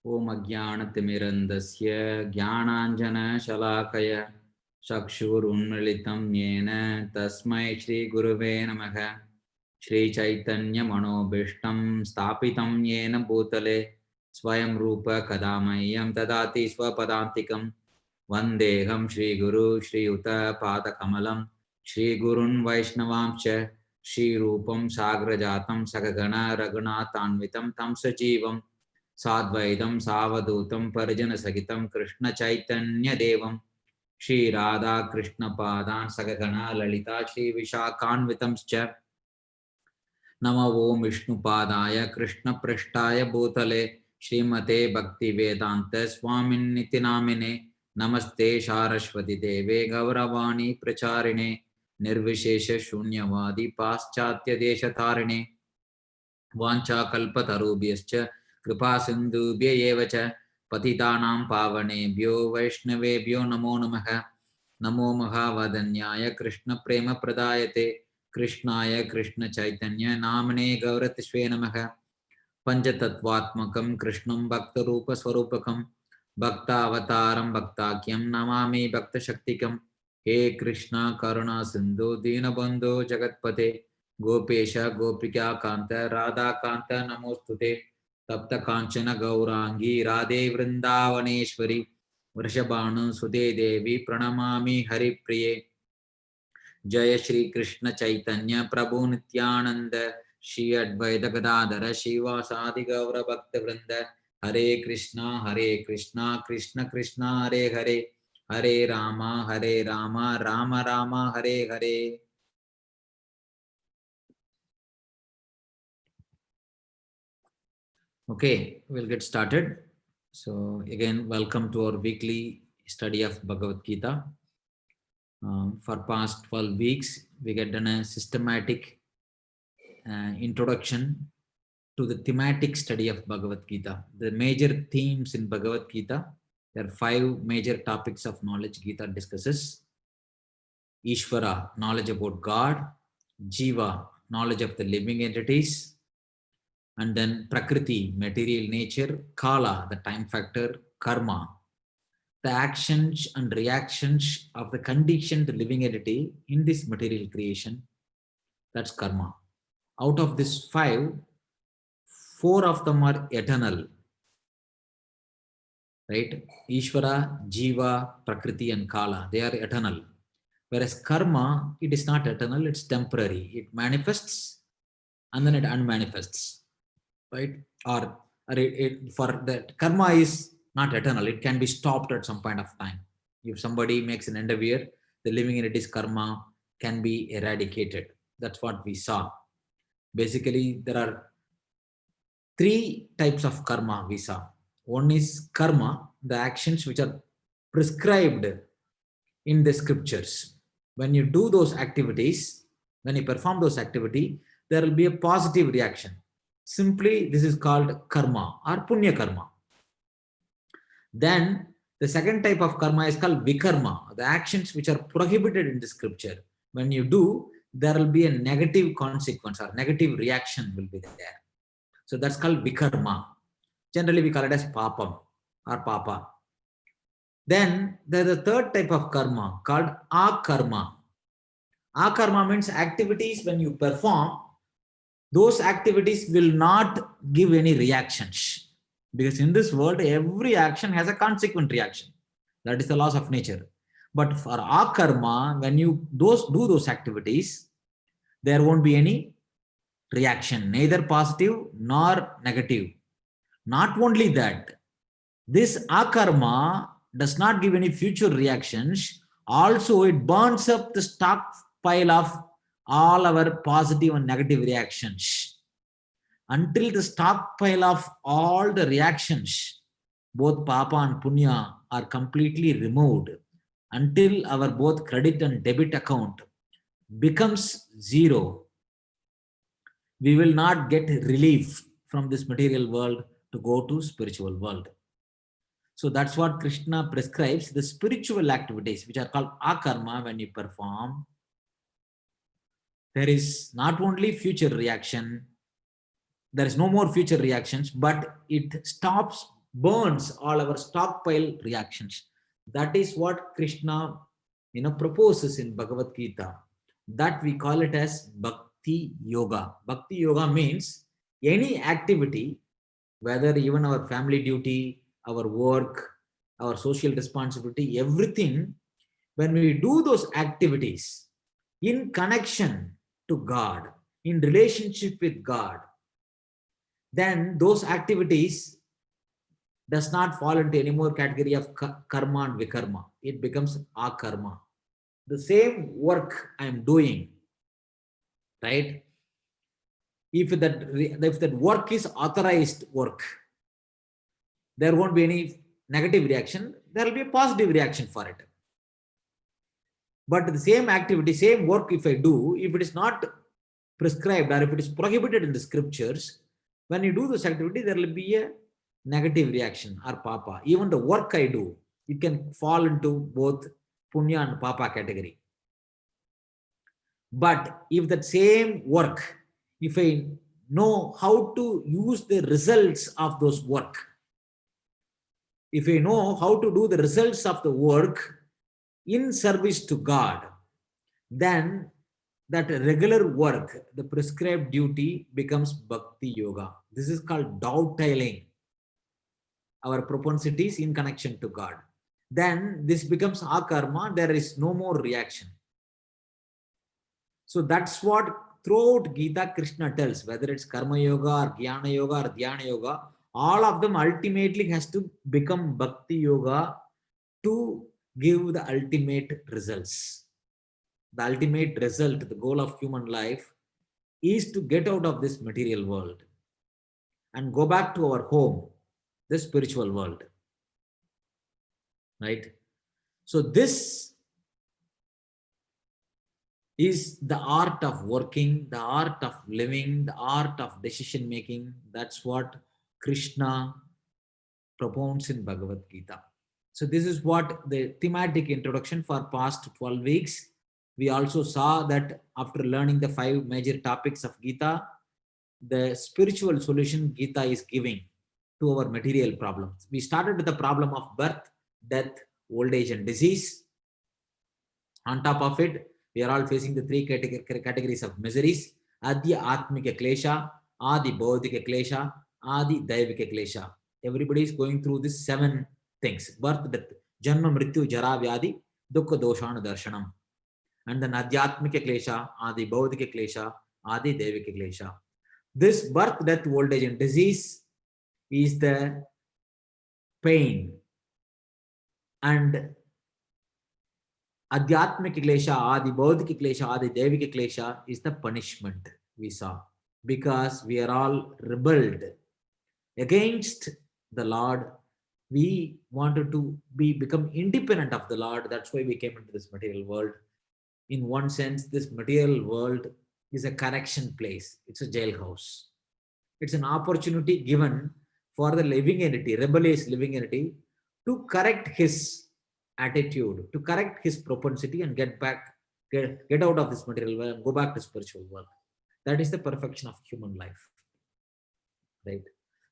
ओम अज्ञानतिमिरन्धस्य ज्ञानाञ्जनशलाकय चक्षुरुन्मीलितं येन तस्मै श्रीगुरुवे नमः। श्रीचैतन्यमनोभीष्टं स्थापितं येन भूतले स्वयं रूप कदा मह्यं ददाति स्वपदान्तिकं। वन्देऽहं श्रीगुरु श्रीयुतपादकमलं श्रीगुरुन् वैष्णवांश्च श्रीरूपं साग्रजातं सगगण रघुनाथान्वितं तं सजीवं साद्वैतं सावधूतं परिजनसहितं कृष्णचैतन्यदेवं श्रीराधाकृष्णपादान् सगगणा ललिता श्रीविशाखान्वितंश्च। नमो ओं विष्णुपादाय कृष्णपृष्ठाय भूतले श्रीमते भक्तिवेदान्त स्वामिन्निति नामिने। नमस्ते सारस्वती देवे गौरवाणी प्रचारिणे निर्विशेष शून्यवादी पाश्चात्य देशतारिणे। वाञ्छाकल्पतरुभ्यश्च कृपा सिन्धुभ्य एव च पतितानां पावनेभ्यो वैष्णवेभ्यो नमो नमः। नमो महावदन्याय कृष्णप्रेमप्रदायते कृष्णाय कृष्णचैतन्य नाम्ने गौरतिष्वे नमः। पंचतत्वात्मकं कृष्णं भक्तरूपस्वरूपकं भक्तावतारं भक्ताख्यं नमामि भक्तशक्तिकं। हे कृष्ण करुणा सिन्धु दीनबन्धो जगत्पते गोपेश गोपिका कांत राधा कांत नमोस्तुते। तप्त कांचन गौरांगी राधे वृंदावनेश्वरी वृषभानुसुते देवी प्रणमामि हरिप्रिये। जय श्री कृष्ण चैतन्य प्रभु नित्यानंद श्री अद्वैत गदाधर श्रीवासादि गौर भक्त वृंद। हरे Krishna Krishna Krishna Hare Hare Hare Ram Ram Ram Hare Hare. Okay, we'll get started. So again, welcome to our weekly study of Bhagavad Gita. For past 12 weeks, we get done a systematic introduction to the thematic study of Bhagavad Gita. The major themes in Bhagavad Gita, there are 5 major topics of knowledge Gita discusses. Ishvara, knowledge about God. Jiva, knowledge of the living entities. And then Prakriti, material nature. Kala, the time factor. Karma, the actions and reactions of the conditioned living entity in this material creation. That's karma. Out of this 5, 4 of them are eternal, right? Ishvara, Jiva, Prakriti, and Kala, they are eternal. Whereas karma, it is not eternal, it's temporary. It manifests and then it unmanifests, right? Or for that, karma is not eternal. It can be stopped at some point of time. If somebody makes an endeavor, the living entity's karma can be eradicated. That's what we saw. Basically, there are 3 types of karma we saw. One is karma, the actions which are prescribed in the scriptures. When you do those activities, when you perform those activities, there will be a positive reaction. Simply, this is called karma or punya karma. Then the second type of karma is called vikarma, the actions which are prohibited in the scripture. When you do, there will be a negative consequence or negative reaction will be there. So that's called vikarma. Generally, we call it as papam or papa. Then there's a third type of karma called akarma. Akarma means activities when you perform, those activities will not give any reactions. Because in this world, every action has a consequent reaction. That is the laws of nature. But for akarma, when you do those activities, there won't be any reaction, neither positive nor negative. Not only that, this akarma does not give any future reactions. Also, it burns up the stockpile of all our positive and negative reactions. Until the stockpile of all the reactions, both papa and punya, are completely removed, until our both credit and debit account becomes zero, we will not get relief from this material world to go to spiritual world. So that's what Krishna prescribes, the spiritual activities which are called akarma. When you perform, there is not only future reaction, there is no more future reactions, but it stops burns all our stockpile reactions. That is what Krishna, proposes in Bhagavad Gita. That we call it as Bhakti Yoga. Bhakti Yoga means any activity, whether even our family duty, our work, our social responsibility, everything, when we do those activities in connection to God, in relationship with God, then those activities does not fall into any more category of karma and vikarma. It becomes akarma. The same work I am doing, right? If that work is authorized work, there won't be any negative reaction. There will be a positive reaction for it. But the same activity, same work, if I do, if it is not prescribed or if it is prohibited in the scriptures, when you do this activity, there will be a negative reaction or papa. Even the work I do, it can fall into both punya and papa category. But if that same work, if I know how to use the results of those work, if I know how to do the results of the work in service to God, then that regular work, the prescribed duty, becomes bhakti yoga. This is called dovetailing our propensities in connection to God. Then this becomes akarma, there is no more reaction. So that's what throughout Gita Krishna tells, whether it's karma yoga or jnana yoga or dhyana yoga, all of them ultimately has to become bhakti yoga to give the ultimate results. The ultimate result, the goal of human life, is to get out of this material world and go back to our home, the spiritual world. Right? So this is the art of working, the art of living, the art of decision making. That's what Krishna propounds in Bhagavad Gita. So this is what the thematic introduction for past 12 weeks. We also saw that after learning the 5 major topics of Gita, the spiritual solution Gita is giving to our material problems. We started with the problem of birth, death, old age and disease. On top of it, we are all facing the 3 categories of miseries: Adya Atmika Klesha, Adi Bodhika Klesha, Adi Daivika Klesha. Everybody is going through these 7 things: birth, death, Janma, Mrityu, Jara, Vyadi, Dukkha, Doshana, Darshanam. And then Adhyatmika Klesha, Adi Bodhika Klesha, Adi Daivika Klesha. This birth, death, old age and disease is the pain, and Adhyatmika Klesha, Adi Bodhika Klesha, Adi Devika Klesha is the punishment we saw, because we are all rebelled against the Lord. We wanted to become independent of the Lord. That's why we came into this material world. In one sense, this material world is a correction place. It's a jailhouse. It's an opportunity given for the living entity, rebellious living entity, to correct his attitude, to correct his propensity and get out of this material world and go back to spiritual world. That is the perfection of human life. Right?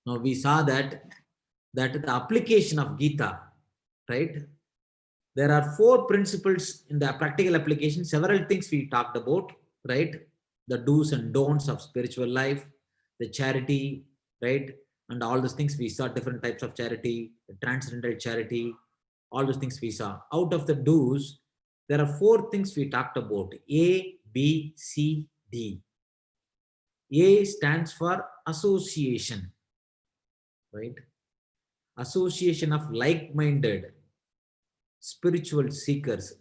Now we saw that the application of Gita, right? There are 4 principles in the practical application. Several things we talked about, right? The do's and don'ts of spiritual life, the charity, right? And all those things we saw, different types of charity, the transcendental charity, all those things we saw. Out of the do's, there are 4 things we talked about: A, B, C, D. A stands for association, right? Association of like-minded spiritual seekers,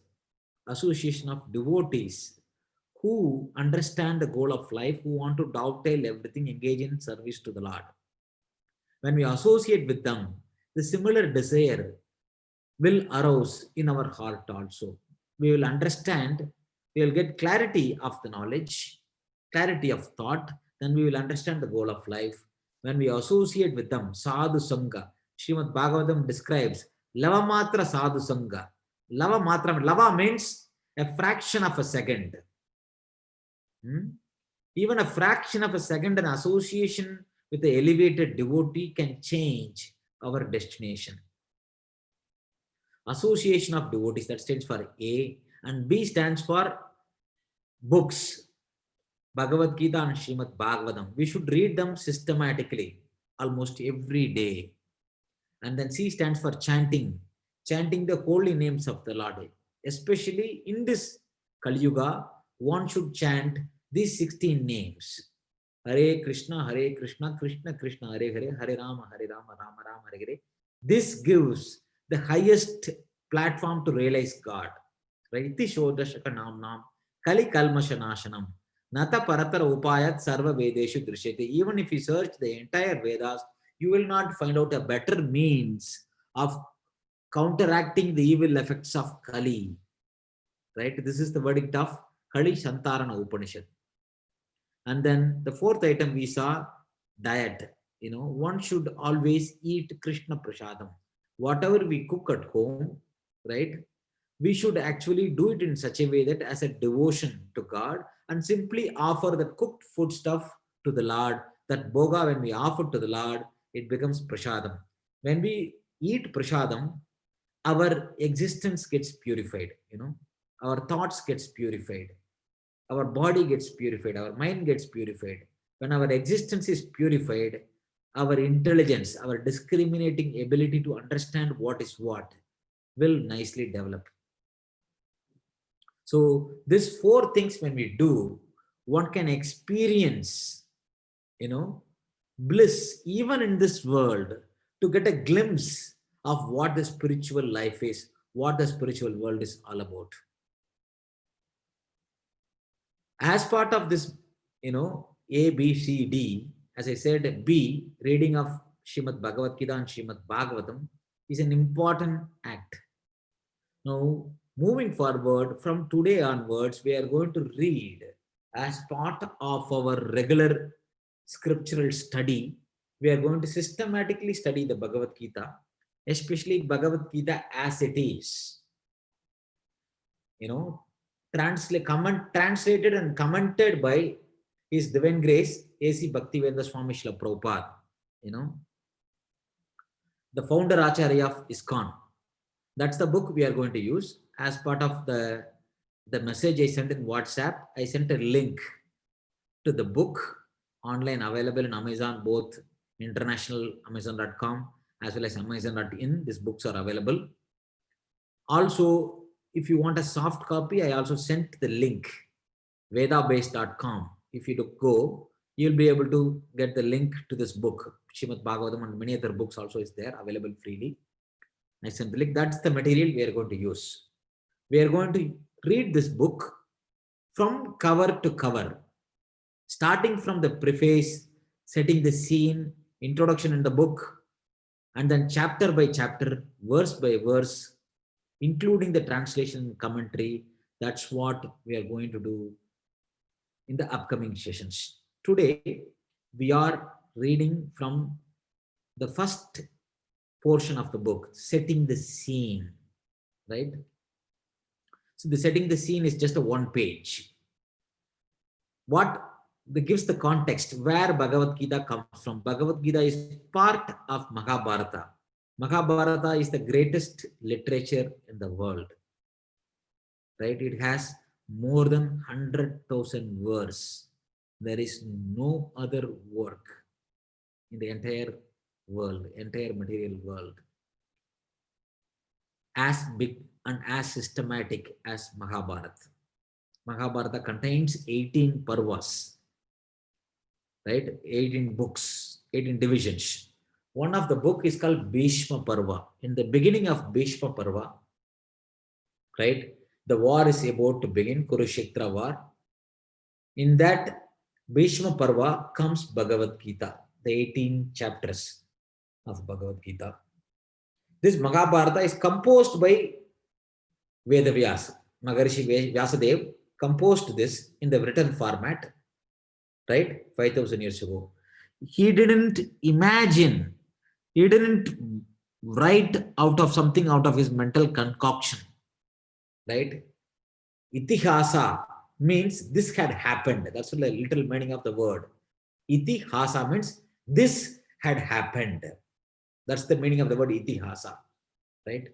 association of devotees who understand the goal of life, who want to dovetail everything, engage in service to the Lord. When we associate with them, the similar desire will arouse in our heart also. We will understand, we will get clarity of the knowledge, clarity of thought, then we will understand the goal of life. When we associate with them, sadhu sangha, Srimad Bhagavatam describes lavamatra sadhu sangha. Lava means a fraction of a second. Even a fraction of a second, an association with the elevated devotee can change our destination. Association of devotees, that stands for A, and B stands for books. Bhagavad Gita and Srimad Bhagavatam. We should read them systematically, almost every day. And then C stands for chanting, chanting the holy names of the Lord. Especially in this Kali Yuga, one should chant these 16 names. Hare Krishna, Krishna Krishna, Hare Hare, Hare Rama, Rama Rama, Hare Hare. This gives the highest platform to realize God. Right? Iti Shodashaka Nam Nam, Kali Kalmasha Nashanam, Nata Paratara Upayat Sarva Vedeshu Drishyate. Even if you search the entire Vedas, you will not find out a better means of counteracting the evil effects of Kali. Right? This is the verdict of Kali Shantarana Upanishad. And then the fourth item we saw, diet. One should always eat Krishna Prasadam. Whatever we cook at home, right? We should actually do it in such a way that as a devotion to God, and simply offer the cooked food stuff to the Lord. That boga, when we offer to the Lord, it becomes prasadam. When we eat prasadam, our existence gets purified. Our thoughts gets purified. Our body gets purified. Our mind gets purified. When our existence is purified, our intelligence, our discriminating ability to understand what is what will nicely develop. So these four things, when we do, one can experience, bliss even in this world, to get a glimpse of what the spiritual life is, what the spiritual world is all about. As part of this, A, B, C, D, as I said, B, reading of Srimad Bhagavad Gita and Srimad Bhagavatam is an important act. Now, moving forward, from today onwards, we are going to read as part of our regular scriptural study. We are going to systematically study the Bhagavad Gita, especially Bhagavad Gita as it is. Translated and commented by His Divine Grace, A.C. Bhaktivedanta Swami Srila Prabhupada, the founder Acharya of ISKCON. That's the book we are going to use. As part of the message I sent in WhatsApp, I sent a link to the book, online, available in Amazon, both international Amazon.com as well as Amazon.in. These books are available. Also, if you want a soft copy, I also sent the link, vedabase.com. If you go, you'll be able to get the link to this book. Srimad Bhagavatam and many other books also is there, available freely. I sent the link. That's the material we are going to use. We are going to read this book from cover to cover, starting from the preface, setting the scene, introduction in the book, and then chapter by chapter, verse by verse, including the translation and commentary. That's what we are going to do in the upcoming sessions. Today, we are reading from the first portion of the book, setting the scene, right? So the setting the scene is just a one page. What gives the context where Bhagavad Gita comes from. Bhagavad Gita is part of Mahabharata. Mahabharata is the greatest literature in the world, right? It has more than 100,000 words. There is no other work in the entire world, entire material world, as big and as systematic as Mahabharata. Mahabharata contains 18 parvas, right? 18 books, 18 divisions. One of the book is called Bhishma Parva. In the beginning of Bhishma Parva, right, the war is about to begin, Kurukshetra war. In that Bhishma Parva comes Bhagavad Gita, the 18 chapters of Bhagavad Gita. This Mahabharata is composed by Vedavyasa. Maharishi Vyasadeva composed this in the written format, right, 5,000 years ago. He didn't imagine, he didn't write out of something out of his mental concoction, right? Itihasa means this had happened. That's the little meaning of the word. Itihasa means this had happened. That's the meaning of the word itihasa, right?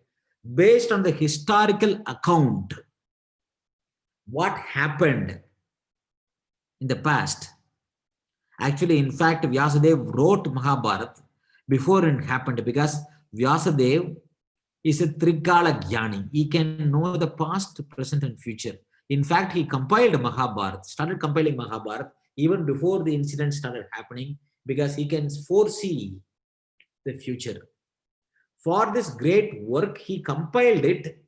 Based on the historical account, what happened in the past. Actually, in fact, Vyasadeva wrote Mahabharata before it happened, because Vyasadeva is a Trikala Jnani. He can know the past, present, and future. In fact, he compiled Mahabharata, started compiling Mahabharata even before the incident started happening, because he can foresee the future. For this great work, he compiled it,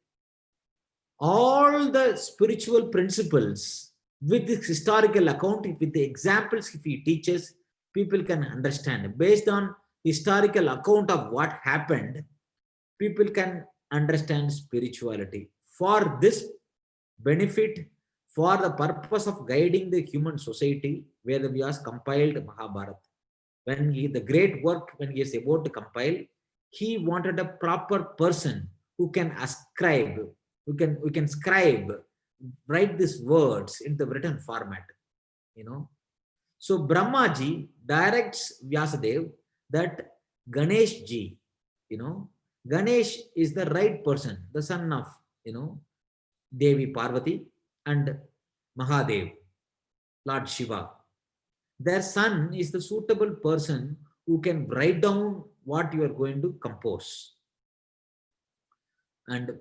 all the spiritual principles with this historical account, with the examples if he teaches, people can understand. Based on historical account of what happened, people can understand spirituality. For this benefit, for the purpose of guiding the human society, where the Vyas compiled Mahabharata. When the great work, when he is about to compile, he wanted a proper person who can ascribe, who can scribe, write these words in the written format, you know. So Brahmaji directs Vyasadeva that Ganesh ji, Ganesh is the right person, the son of, Devi Parvati and Mahadev, Lord Shiva. Their son is the suitable person who can write down what you are going to compose. And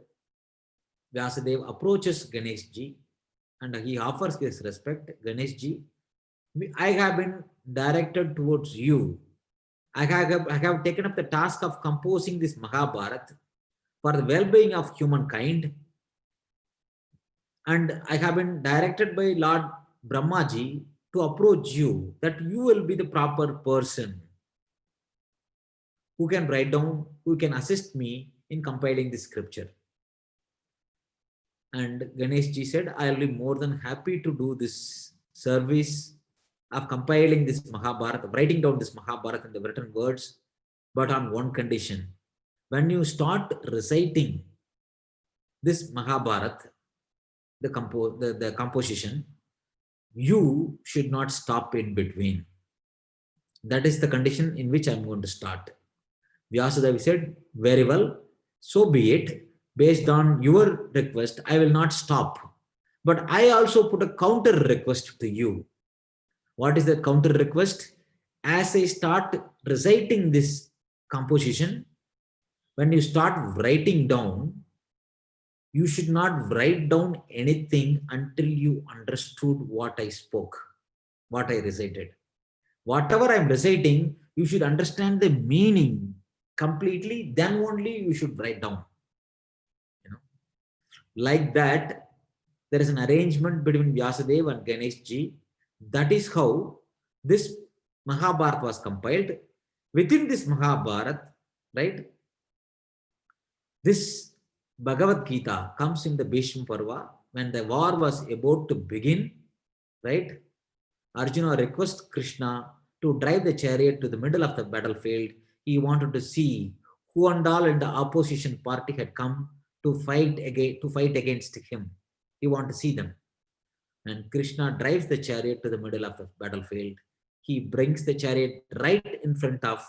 Vyasadeva approaches Ganesh ji and he offers his respect. Ganesh ji, I have been directed towards you. I have taken up the task of composing this Mahabharata for the well-being of humankind. And I have been directed by Lord Brahmaji to approach you, that you will be the proper person who can write down, who can assist me in compiling this scripture. And Ganesh ji said, I will be more than happy to do this service of compiling this Mahabharata, writing down this Mahabharata in the written words, but on one condition. When you start reciting this Mahabharata, the composition, you should not stop in between. That is the condition in which I am going to start. Vyasadeva said, very well, so be it. Based on your request, I will not stop. But I also put a counter request to you. What is the counter request? As I start reciting this composition, when you start writing down, you should not write down anything until you understood what I spoke, what I recited. Whatever I'm reciting, you should understand the meaning completely, then only you should write down. Like that, there is an arrangement between Vyasadeva and Ganesh ji. That is how this Mahabharata was compiled. Within this Mahabharata, right, this Bhagavad Gita comes in the Bhishma Parva when the war was about to begin, right? Arjuna requests Krishna to drive the chariot to the middle of the battlefield. He wanted to see who and all in the opposition party had come to fight against him. He wanted to see them. And Krishna drives the chariot to the middle of the battlefield. He brings the chariot right in front of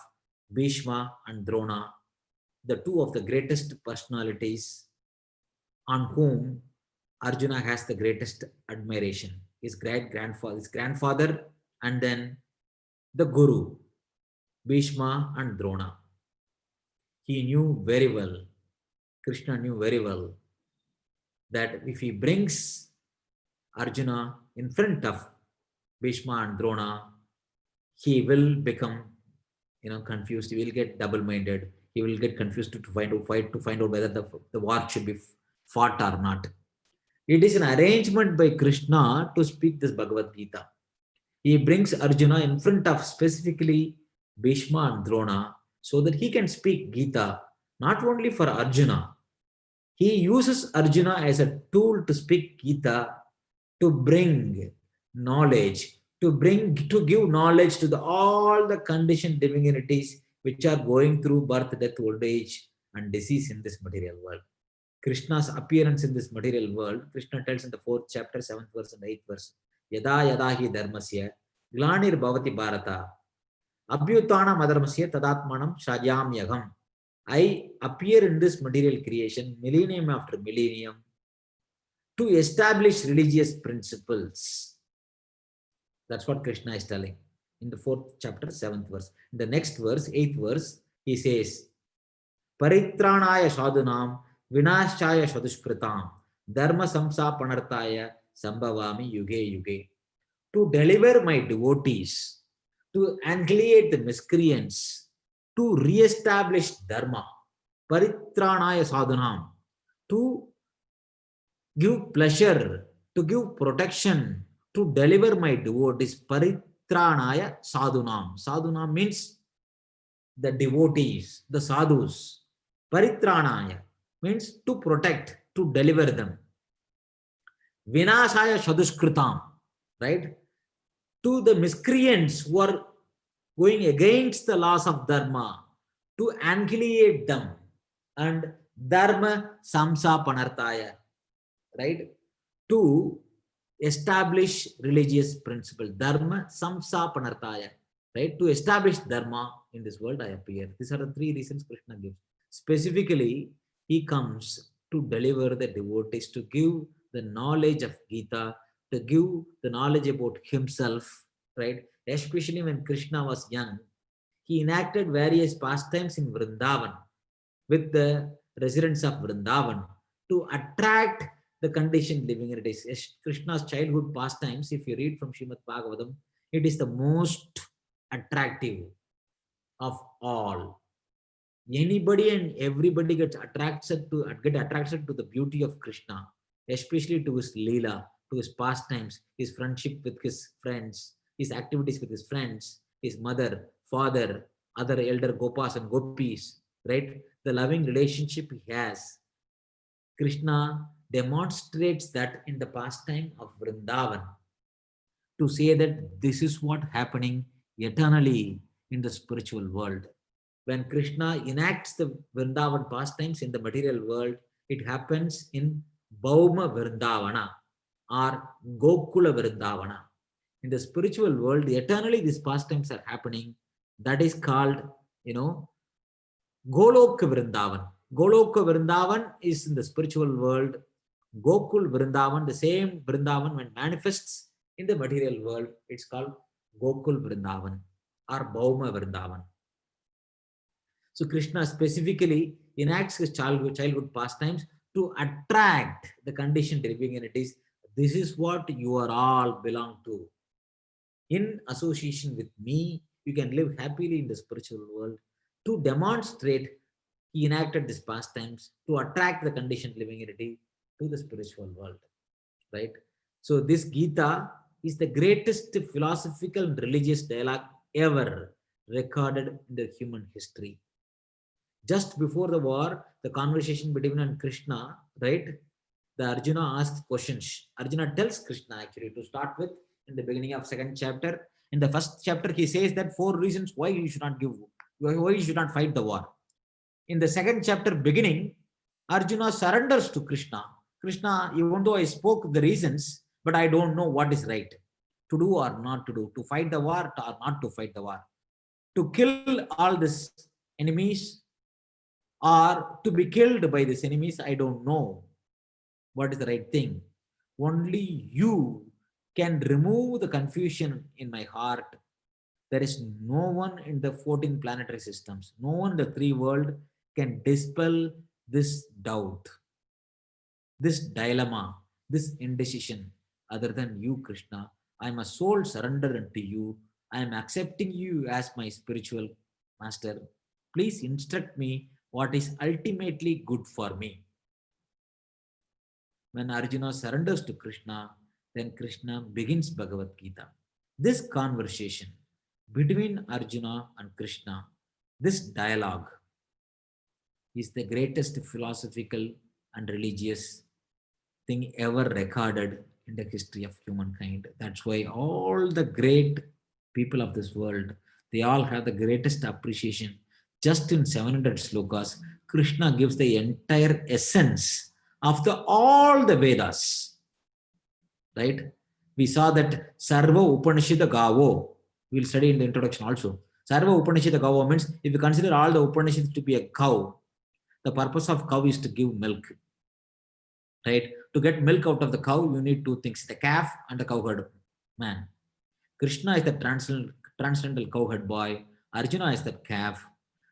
Bhishma and Drona, the two of the greatest personalities on whom Arjuna has the greatest admiration. His grandfather, and then the Guru, Bhishma and Drona. He knew very well, Krishna knew very well, that if he brings Arjuna in front of Bhishma and Drona, he will become, confused. He will get double-minded. He will get confused to find out whether the war should be fought or not. It is an arrangement by Krishna to speak this Bhagavad Gita. He brings Arjuna in front of specifically Bhishma and Drona so that he can speak Gita, not only for Arjuna. He uses Arjuna as a tool to speak Gita, to bring knowledge, to give knowledge to all the conditioned divinities which are going through birth, death, old age, and disease in this material world. Krishna's appearance in this material world, Krishna tells in the 4th chapter, 7th verse and 8th verse, Yada yada hi dharmasya, glanir bhavati bharata, Abhyutana madharmasya tadatmanam shajamyagam. I appear in this material creation millennium after millennium to establish religious principles. That's what Krishna is telling in the 4th chapter, 7th verse. In the next verse, 8th verse, he says, Paritranaya sadhunam vinashchaya sadushkritam dharma samsa panartaya sambhavami yuge yuge. To deliver my devotees, to annihilate the miscreants, to re-establish dharma, paritranaya sadhunam, to give pleasure, to give protection, to deliver my devotees, paritranaya sadhunam. Sadhunam means the devotees, the sadhus. Paritranaya means to protect, to deliver them. Vinashaya sadushkritam, right? To the miscreants who are going against the laws of dharma, to annihilate them, and dharma samsa panartaya, right? To establish religious principle, dharma samsa panartaya, right? To establish dharma in this world I appear. These are the 3 reasons Krishna gives. Specifically, he comes to deliver the devotees, to give the knowledge of Gita, to give the knowledge about himself, right? Especially when Krishna was young, he enacted various pastimes in Vrindavan with the residents of Vrindavan to attract the conditioned living entities. Krishna's childhood pastimes, if you read from Srimad Bhagavatam, it is the most attractive of all. Anybody and everybody get attracted to the beauty of Krishna, especially to his Leela, to his pastimes, his friendship with his friends, his activities with his friends, his mother, father, other elder Gopas and Gopis, right? The loving relationship he has. Krishna demonstrates that in the pastime of Vrindavan to say that this is what happening eternally in the spiritual world. When Krishna enacts the Vrindavan pastimes in the material world, it happens in Bhauma Vrindavana or Gokula Vrindavana. In the spiritual world, eternally these pastimes are happening. That is called, Goloka Vrindavan. Goloka Vrindavan is in the spiritual world. Gokul Vrindavan, the same Vrindavan when manifests in the material world, it's called Gokul Vrindavan or Bhauma Vrindavan. So Krishna specifically enacts his childhood pastimes to attract the conditioned living entities. This is what you are all belong to. In association with me, you can live happily in the spiritual world. To demonstrate, he enacted these pastimes to attract the conditioned living entity to the spiritual world, right? So this Gita is the greatest philosophical and religious dialogue ever recorded in the human history. Just before the war, the conversation between and Krishna, right? The Arjuna asks questions. Arjuna tells Krishna actually to start with in the beginning of 2nd chapter. In the 1st chapter, he says that 4 reasons why you should not why you should not fight the war. In the 2nd chapter beginning, Arjuna surrenders to Krishna. Krishna, even though I spoke the reasons, but I don't know what is right to do or not to do, to fight the war or not to fight the war, to kill all these enemies or to be killed by these enemies. I don't know what is the right thing. Only you can remove the confusion in my heart. There is no one in the 14 planetary systems, no one in the 3 world can dispel this doubt, this dilemma, this indecision other than you, Krishna. I am a soul surrender unto you. I am accepting you as my spiritual master. Please instruct me what is ultimately good for me. When Arjuna surrenders to Krishna, then Krishna begins Bhagavad Gita. This conversation between Arjuna and Krishna, this dialogue is the greatest philosophical and religious thing ever recorded in the history of humankind. That's why all the great people of this world, they all have the greatest appreciation. Just in 700 slokas, Krishna gives the entire essence of all the Vedas, right? We saw that Sarva Upanishad Gavo, we'll study in the introduction also. Sarva Upanishad cow means if you consider all the Upanishads to be a cow, the purpose of cow is to give milk. Right? To get milk out of the cow, you need two things, the calf and the cowherd man. Krishna is the transcendental cowherd boy. Arjuna is the calf.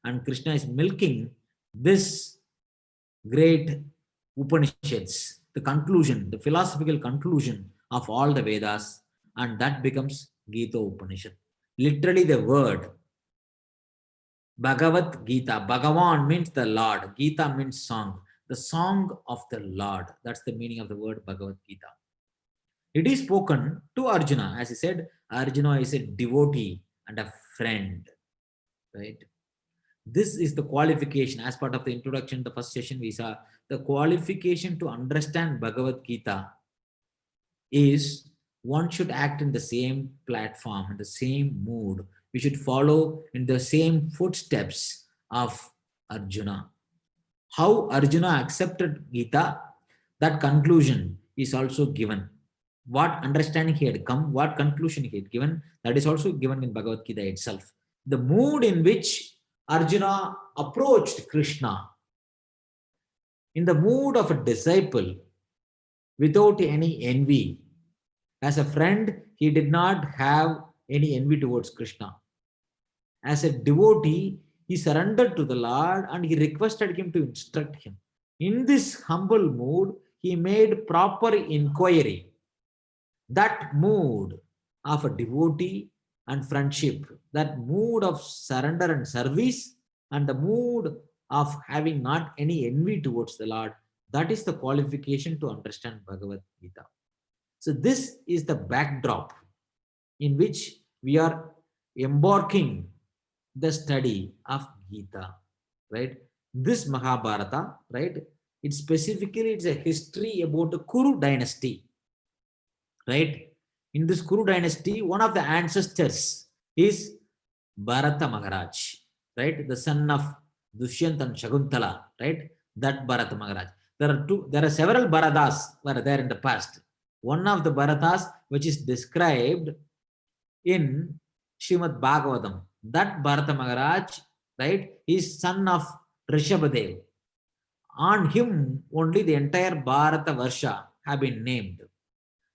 And Krishna is milking this great Upanishads, the conclusion, the philosophical conclusion of all the Vedas, and that becomes Gita Upanishad. Literally, the word Bhagavad Gita, Bhagavan means the Lord, Gita means song, the song of the Lord. That's the meaning of the word Bhagavad Gita. It is spoken to Arjuna. As he said, Arjuna is a devotee and a friend. Right? This is the qualification. As part of the introduction, the first session we saw, the qualification to understand Bhagavad Gita is one should act in the same platform, in the same mood. We should follow in the same footsteps of Arjuna. How Arjuna accepted Gita, that conclusion is also given. What understanding he had come, what conclusion he had given, that is also given in Bhagavad Gita itself. The mood in which Arjuna approached Krishna, in the mood of a disciple, without any envy. As a friend, he did not have any envy towards Krishna. As a devotee, he surrendered to the Lord and he requested him to instruct him. In this humble mood, he made proper inquiry. That mood of a devotee and friendship, that mood of surrender and service, and the mood of having not any envy towards the Lord, that is the qualification to understand Bhagavad Gita. So this is the backdrop in which we are embarking the study of Gita, right? This Mahabharata, right? It's a history about the Kuru dynasty, right? In this Kuru dynasty, one of the ancestors is Bharata Maharaj, right? The son of Dushyant and Shakuntala, right? That Bharata Maharaj. There are several Bharatas were there in the past. One of the Bharatas, which is described in Srimad Bhagavatam, that Bharata Maharaj, right, is son of Rishabhadev. On him, only the entire Bharata Varsha have been named.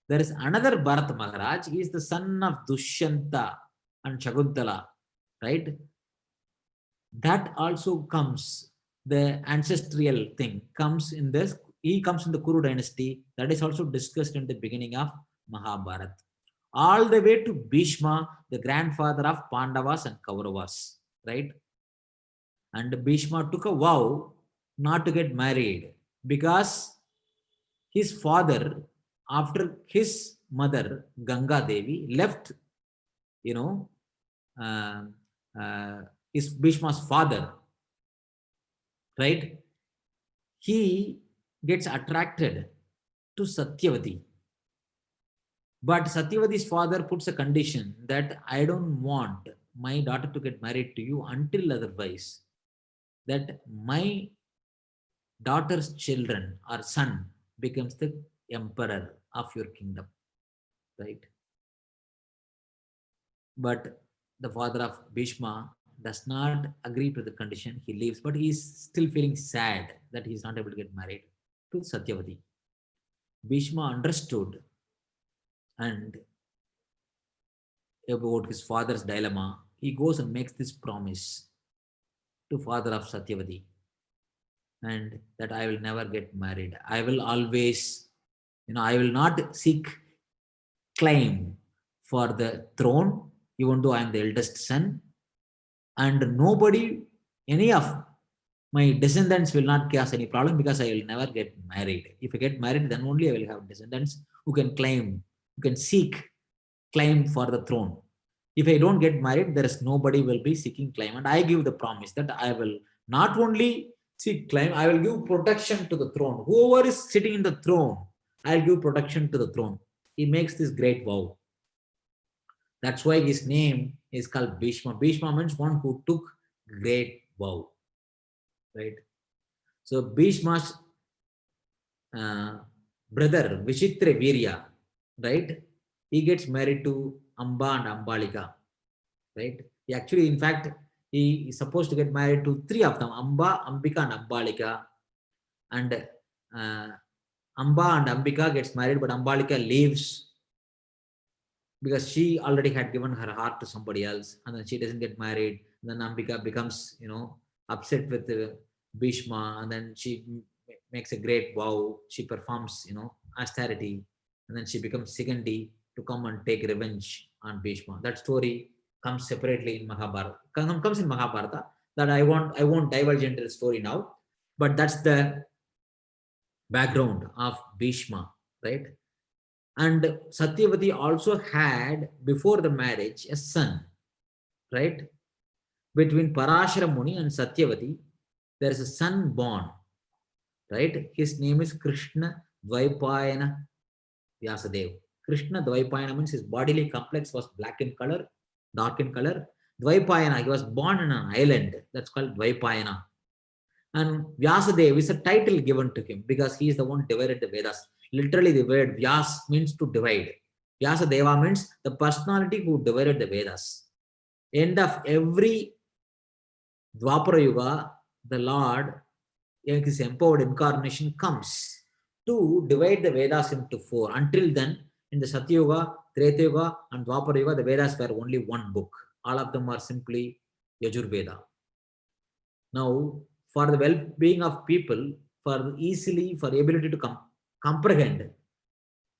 There is another Bharata Maharaj, he is the son of Dushyanta and Shakuntala, right? That also comes, the ancestral thing comes in this, he comes in the Kuru dynasty, that is also discussed in the beginning of Mahabharata. All the way to Bhishma, the grandfather of Pandavas and Kauravas, right? And Bhishma took a vow not to get married because his father, after his mother, Ganga Devi, left, you know, is Bhishma's father, right? He gets attracted to Satyavati. But Satyavati's father puts a condition that I don't want my daughter to get married to you until otherwise, that my daughter's children or son becomes the emperor of your kingdom, right? But the father of Bhishma does not agree to the condition. He leaves, but he is still feeling sad that he is not able to get married to Satyavati. Bhishma understood and about his father's dilemma. He goes and makes this promise to father of Satyavati, and that I will never get married. I will always, I will not seek claim for the throne, even though I am the eldest son, and nobody, any of my descendants will not cause any problem because I will never get married. If I get married, then only I will have descendants who can claim, who can seek claim for the throne. If I don't get married, there is nobody will be seeking claim. And I give the promise that I will not only seek claim, I will give protection to the throne. Whoever is sitting in the throne, I'll give protection to the throne. He makes this great vow. That's why his name is called Bhishma. Bhishma means one who took great vow, right? So Bhishma's brother Vishitra Virya, right? He gets married to Amba and Ambalika, right? He actually, in fact, he is supposed to get married to three of them, Amba, Ambika, and Ambalika. And Amba and Ambika gets married, but Ambalika leaves because she already had given her heart to somebody else, and then she doesn't get married. And then Ambika becomes, upset with Bhishma, and then she makes a great vow. She performs, austerity, and then she becomes Sigandi to come and take revenge on Bhishma. That story comes separately in Mahabharata. Comes in Mahabharata. That I won't divulge into the story now, but that's the background of Bhishma, right? And Satyavati also had, before the marriage, a son, right? Between Parashara Muni and Satyavati, there is a son born, right? His name is Krishna Dvaipayana Vyasadeva. Krishna Dvaipayana means his bodily complex was black in color, dark in color. Dvaipayana, he was born in an island. That's called Dvaipayana. And Vyasadeva is a title given to him because he is the one who divided the Vedas. Literally, the word Vyas means to divide. Vyasadeva means the personality who divided the Vedas. End of every Dwapara Yuga, the Lord, in his empowered incarnation, comes to divide the Vedas into four. Until then, in the Satyuga, Treta Yuga, and Dwapara Yuga, the Vedas were only one book. All of them are simply Yajurveda. Now, for the well-being of people, for ability to comprehend,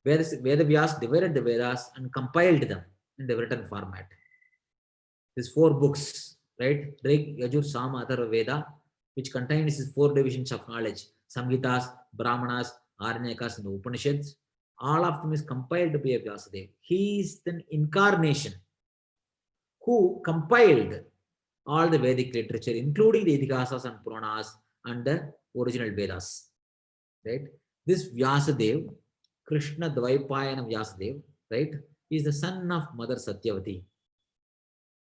Veda Vyas divided the Vedas and compiled them in the written format. These four books, right? Rig, Yajur, Sama, Atharva, Veda, which contains these four divisions of knowledge: Samhitas, Brahmanas, Aranyakas, and the Upanishads. All of them is compiled by Vyasadeva. He is the incarnation who compiled all the Vedic literature, including the Idihasas and Puranas and the original Vedas. Right? This Vyasadeva, Krishna Dvaipayana Vyasadeva, right, is the son of Mother Satyavati.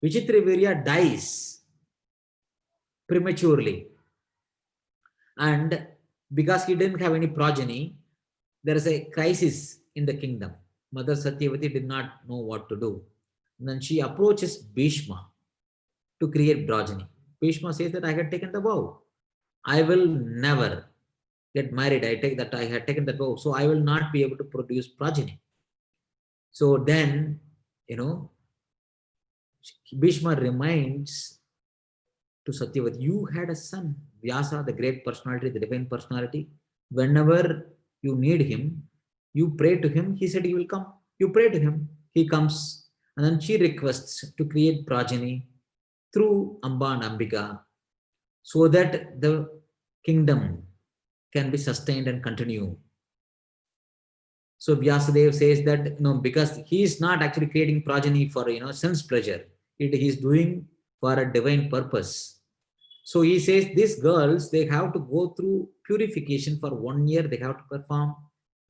Vichitravirya dies prematurely. And because he didn't have any progeny, there is a crisis in the kingdom. Mother Satyavati did not know what to do. And then she approaches Bhishma to create progeny. Bhishma says that I had taken the vow. I will never get married. I had taken that vow. So I will not be able to produce progeny. So then, Bhishma reminds to Satyavati, you had a son, Vyasa, the great personality, the divine personality. Whenever you need him, you pray to him. He said he will come. You pray to him. He comes. And then she requests to create progeny through Amba and Ambika so that the kingdom can be sustained and continue. So Vyasadeva says that, because he is not actually creating progeny for, sense pleasure. He is doing for a divine purpose. So he says these girls, they have to go through purification for 1 year. They have to perform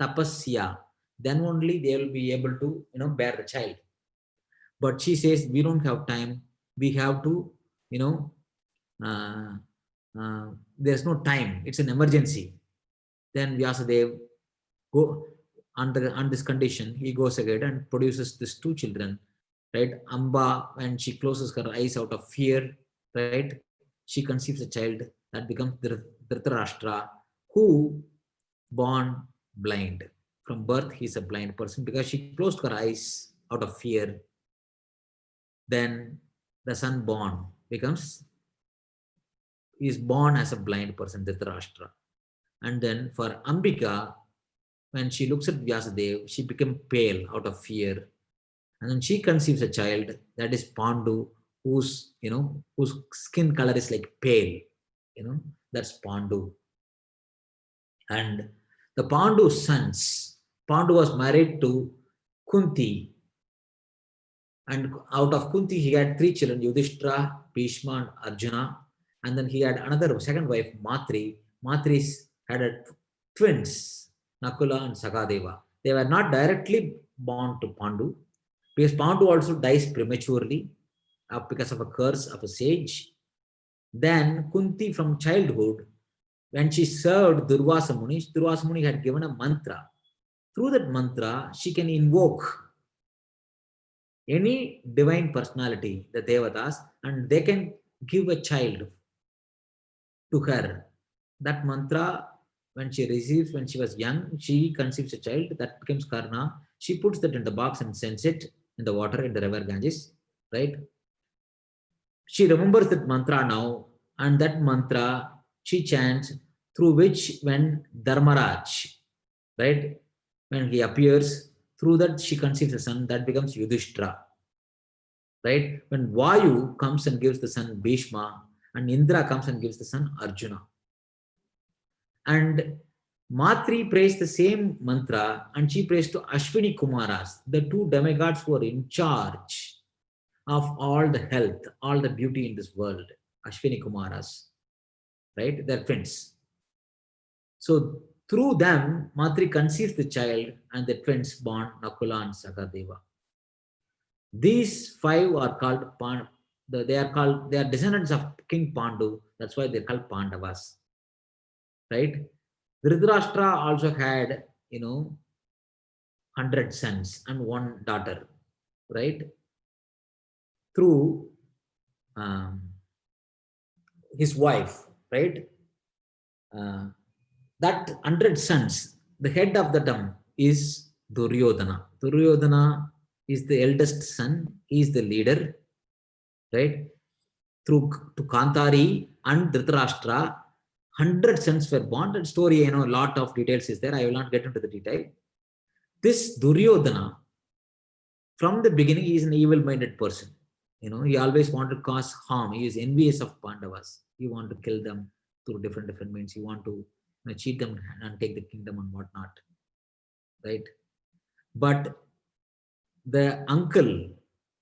tapasya. Then only they will be able to, bear the child. But she says, we don't have time. We have to, there's no time. It's an emergency. Then Vyasadeva go on this condition. He goes ahead and produces these two children, right? Amba, when she closes her eyes out of fear, right? She conceives a child that becomes Dhritarashtra, who born blind. From birth, he's a blind person because she closed her eyes out of fear. Then the son born is born as a blind person, Dhritarashtra. And then for Ambika, when she looks at Vyasadeva, she becomes pale out of fear. And then she conceives a child, that is Pandu, whose skin color is like pale. That's Pandu. And the Pandu sons, Pandu was married to Kunti. And out of Kunti, he had 3 children, Yudhishthira, Bhishma, and Arjuna. And then he had another second wife, Matri. Matri had twins, Nakula and Sakadeva. They were not directly born to Pandu, because Pandu also dies prematurely because of a curse of a sage. Then Kunti, from childhood, when she served Durvasa Muni had given a mantra. Through that mantra, she can invoke any divine personality, the Devatas, and they can give a child to her. That mantra, when she receives, when she was young, she conceives a child, that becomes Karna. She puts that in the box and sends it in the water in the river Ganges, right? She remembers that mantra now, and that mantra she chants, through which when Dharmaraj, right, when he appears, through that she conceives a son, that becomes Yudhishthira, right? When Vayu comes and gives the son Bhishma, and Indra comes and gives the son Arjuna. And Matri prays the same mantra, and she prays to Ashwini Kumaras, the two demigods who are in charge of all the health, all the beauty in this world. Ashwini Kumaras, right? They're twins. So through them, Matri conceives the child, and the twins born Nakula and Sakadeva. These five are called they are descendants of King Pandu. That's why they're called Pandavas, right? Dhritarashtra also had, 100 sons and one daughter, right? Through his wife, right? That 100 sons, the head of the dam is Duryodhana. Duryodhana is the eldest son, he is the leader, right? Through to Kantari and Dhritarashtra, 100 sons were born. That story, a lot of details is there. I will not get into the detail. This Duryodhana, from the beginning, he is an evil-minded person. He always wanted to cause harm. He is envious of Pandavas. He wanted to kill them through different means. He wanted to cheat them and take the kingdom and whatnot, right? But the uncle,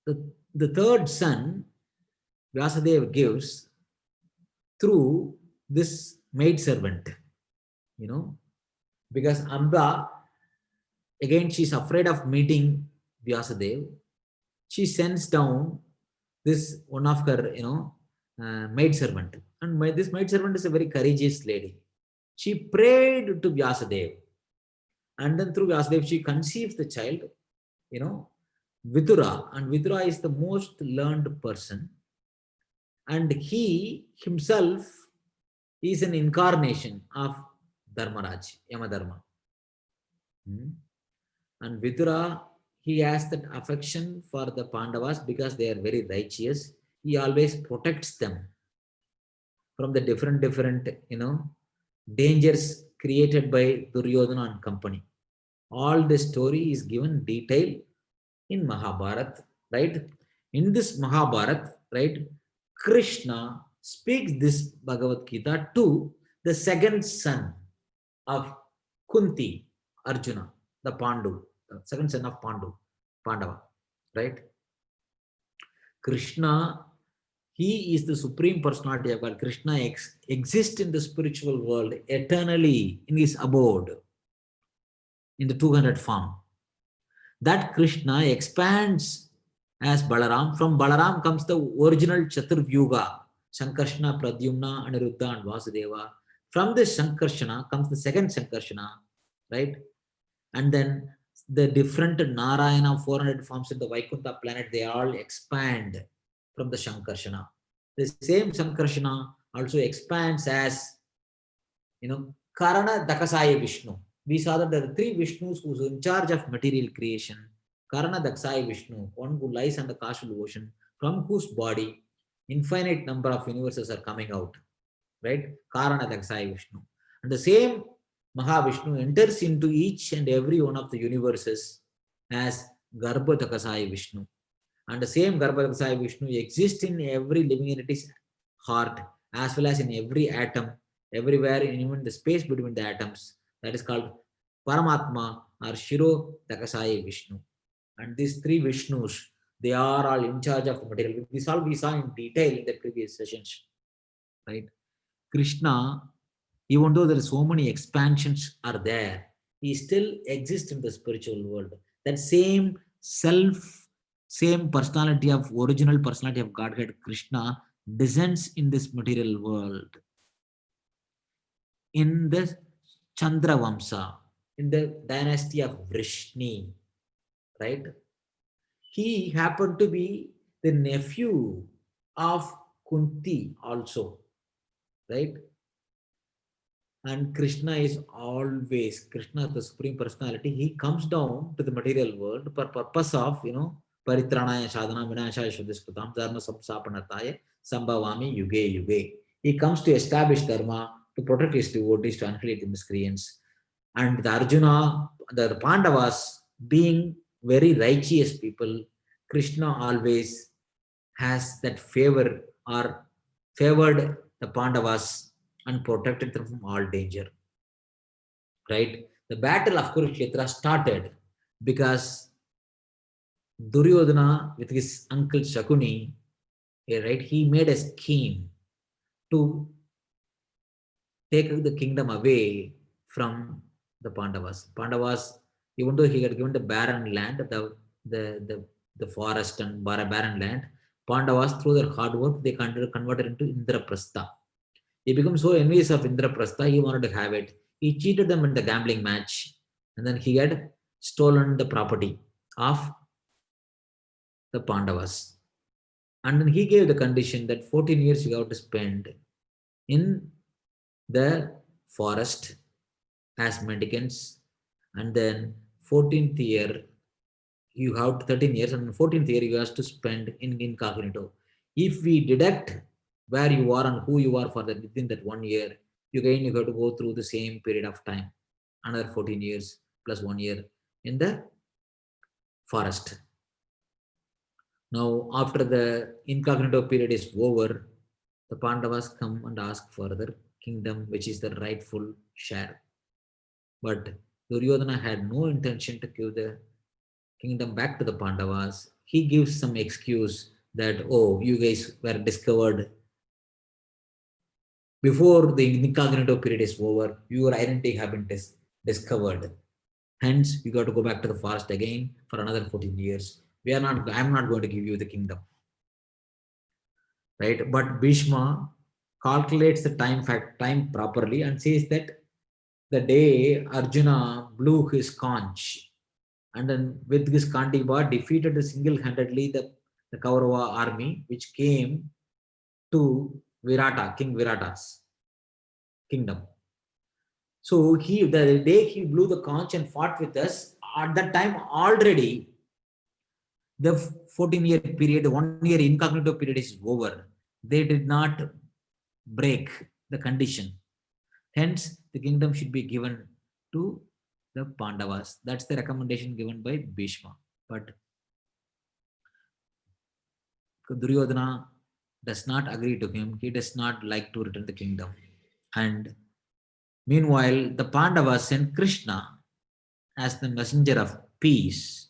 the third son, Vyasadeva gives through this maid servant, because Amba, again, she's afraid of meeting Vyasadeva. She sends down this one of her, maid servant. And this maid servant is a very courageous lady. She prayed to Vyasadeva. And then through Vyasadeva, she conceives the child, Vidura. And Vidura is the most learned person. And he himself is an incarnation of Dharmaraj, Yamadharma. And Vidura, he has that affection for the Pandavas because they are very righteous. He always protects them from the different, dangers created by Duryodhana and company. All the story is given detail in Mahabharata, right? In this Mahabharata, right, Krishna speaks this Bhagavad Gita to the second son of Kunti, Arjuna, the Pandu, the second son of Pandava, right? Krishna, he is the supreme personality of God. Krishna exists in the spiritual world eternally in his abode, in the 200 form. That Krishna expands as Balaram. From Balaram comes the original Chaturvyuga, Sankarshana, Pradyumna, Aniruddha, and Vasudeva. From this Sankarshana comes the second Sankarshana, right? And then the different Narayana 400 forms in the Vaikuntha planet, they all expand from the Sankarshana. The same Sankarshana also expands as, Karana Dakasaya Vishnu. We saw that there are three Vishnus who are in charge of material creation. Karana Dakasaya Vishnu, one who lies on the causal ocean, from whose body infinite number of universes are coming out, right? Karana Dakasaya Vishnu. And the same Mahavishnu enters into each and every one of the universes as Garbhodakasaya Vishnu. And the same Garbhodakasaya Vishnu exists in every living entity's heart, as well as in every atom, everywhere, in even the space between the atoms. That is called Paramatma or Shiro Dakasaya Vishnu. And these three Vishnus, they are all in charge of the material. This all we saw in detail in the previous sessions, right? Krishna, even though there are so many expansions are there, he still exists in the spiritual world. That same same personality of original personality of Godhead, Krishna, descends in this material world. In the Chandra Vamsa, in the dynasty of Vrishni, right? he happened to be the nephew of Kunti also, right? And Krishna is always, Krishna, the Supreme Personality, he comes down to the material world for purpose of, Paritranaya Sadhana Vinashaya Shuddhiskrutam Dharma Samsapanataya Sambhavami Yuge Yuge. He comes to establish Dharma, to protect his devotees, to annihilate the miscreants. And the Arjuna, the Pandavas, being very righteous people, Krishna always has that favor or favored the Pandavas and protected them from all danger. Right? The battle of Kurukshetra started because Duryodhana, with his uncle Shakuni, right, he made a scheme to take the kingdom away from the Pandavas. Pandavas, even though he had given the barren land, the forest and barren land, Pandavas, through their hard work, they converted into Indraprastha. He became so envious of Indraprastha, he wanted to have it. He cheated them in the gambling match, and then he had stolen the property of the Pandavas. And then he gave the condition that 14 years you have to spend in the forest as mendicants, and then 14th year you have 13 years, and 14th year you have to spend in incognito. If we deduct where you are and who you are for that within that 1 year, you have to go through the same period of time, another 14 years plus 1 year in the forest. Now, after the incognito period is over, the Pandavas come and ask for their kingdom, which is the rightful share. But Duryodhana had no intention to give the kingdom back to the Pandavas. He gives some excuse that, oh, you guys were discovered before the incognito period is over, your identity have been discovered. Hence, you got to go back to the forest again for another 14 years. I'm not going to give you the kingdom. Right? But Bhishma calculates the time properly and says that the day Arjuna blew his conch and then with his Kandiba defeated single-handedly the Kaurava army which came to Virata, King Virata's kingdom. So the day he blew the conch and fought with us, at that time already the 14-year period, 1 year incognito period is over. They did not break the condition. Hence, the kingdom should be given to the Pandavas. That's the recommendation given by Bhishma. But Duryodhana does not agree to him. He does not like to return the kingdom. And meanwhile, the Pandavas sent Krishna as the messenger of peace.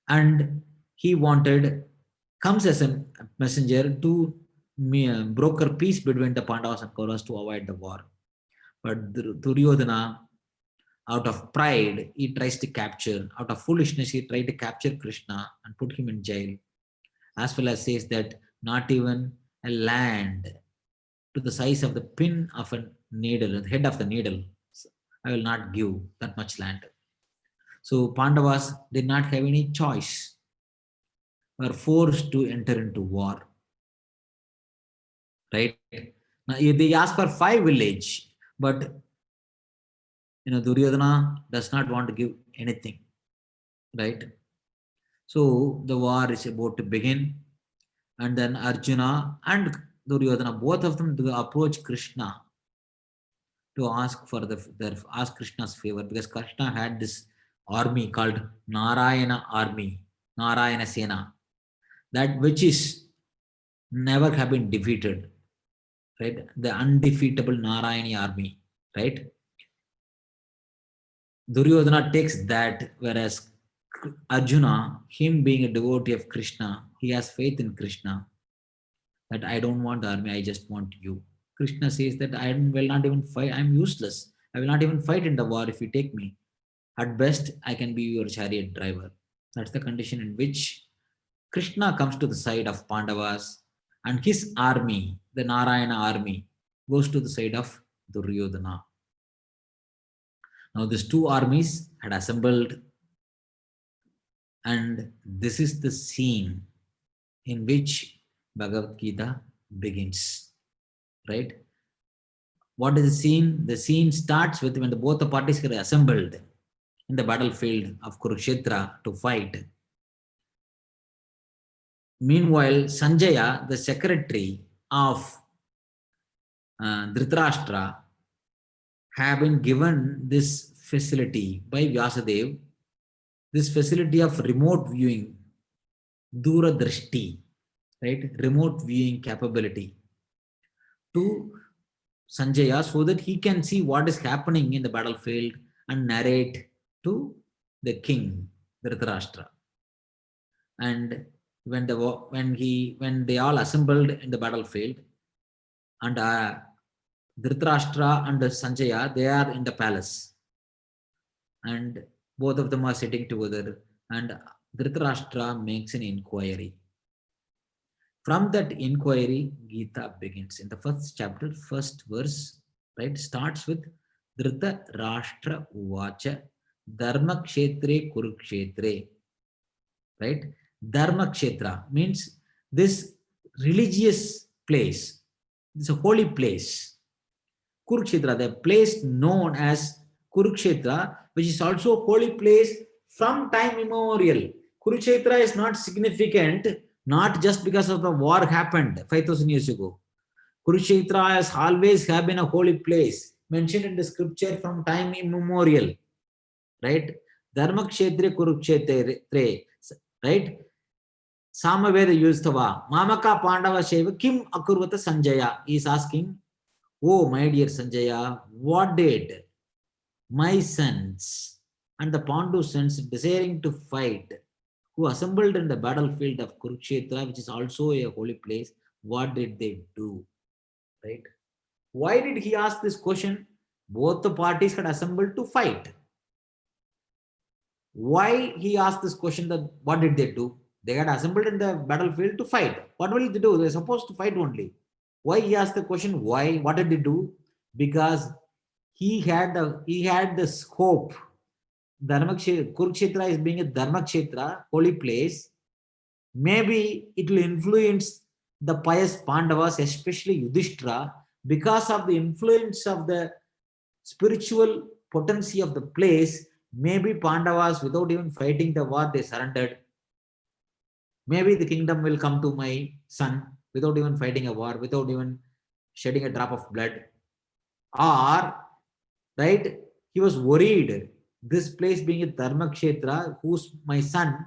And he comes as a messenger to broker peace between the Pandavas and Kauravas to avoid the war. But Duryodhana, out of pride, he tries to capture, out of foolishness, he tried to capture Krishna and put him in jail, as well as says that not even a land to the size of the pin of a needle, the head of the needle, I will not give that much land. So Pandavas did not have any choice, were forced to enter into war. Right? Now they ask for 5 villages, but Duryodhana does not want to give anything. Right? So the war is about to begin, and then Arjuna and Duryodhana, both of them approach Krishna to ask for ask Krishna's favor, because Krishna had this army called Narayana army, Narayana Sena, that which is never have been defeated, right? The undefeatable Narayani army, right? Duryodhana takes that, whereas Arjuna, him being a devotee of Krishna, he has faith in Krishna, that I don't want the army, I just want you. Krishna says that I will not even fight, I'm useless. I will not even fight in the war if you take me. At best, I can be your chariot driver. That's the condition in which Krishna comes to the side of Pandavas, and his army, the Narayana army, goes to the side of Duryodhana. Now, these two armies had assembled And this is the scene in which Bhagavad Gita begins, right? What is the scene? The scene starts with when both the parties get assembled in the battlefield of Kurukshetra to fight. Meanwhile, Sanjaya, the secretary of Dhritarashtra, have been given this facility by Vyasadeva, this facility of remote viewing, Dura Drishti, right? Remote viewing capability to Sanjaya so that he can see what is happening in the battlefield and narrate to the king, Dhritarashtra. And when they all assembled in the battlefield, and Dhritarashtra and Sanjaya, they are in the palace, and both of them are sitting together, and Dhritarashtra makes an inquiry. From that inquiry, Gita begins. In the first chapter, first verse, right, starts with Dhritarashtra Uvacha Dharma Kshetre Kurukshetre. Right? Dharma Kshetra means this religious place. It's a holy place. Kurukshetra, the place known as Kurukshetra, which is also a holy place from time immemorial. Kurukshetra is not significant, not just because of the war happened 5,000 years ago. Kurukshetra has always have been a holy place, mentioned in the scripture from time immemorial. Right? Dharma Kshetre Kurukshetre, right? Samaveda Yustava, Mamaka Pandava Sheva, Kim Akurvata Sanjaya is asking, oh, my dear Sanjaya, what did my sons and the Pandu sons desiring to fight, who assembled in the battlefield of Kurukshetra, which is also a holy place, what did they do? Right? Why did he ask this question? Both the parties had assembled to fight. Why he asked this question that what did they do? They had assembled in the battlefield to fight. What will they do? They're supposed to fight only. Why he asked the question? Why? What did they do? Because he had the scope. Kurukshetra is being a Dharmakshetra, holy place. Maybe it will influence the pious Pandavas, especially Yudhishthira, because of the influence of the spiritual potency of the place. Maybe Pandavas, without even fighting the war, they surrendered. Maybe the kingdom will come to my son without even fighting a war, without even shedding a drop of blood. Or, right, he was worried, this place being a Dharma Kshetra, who's my son,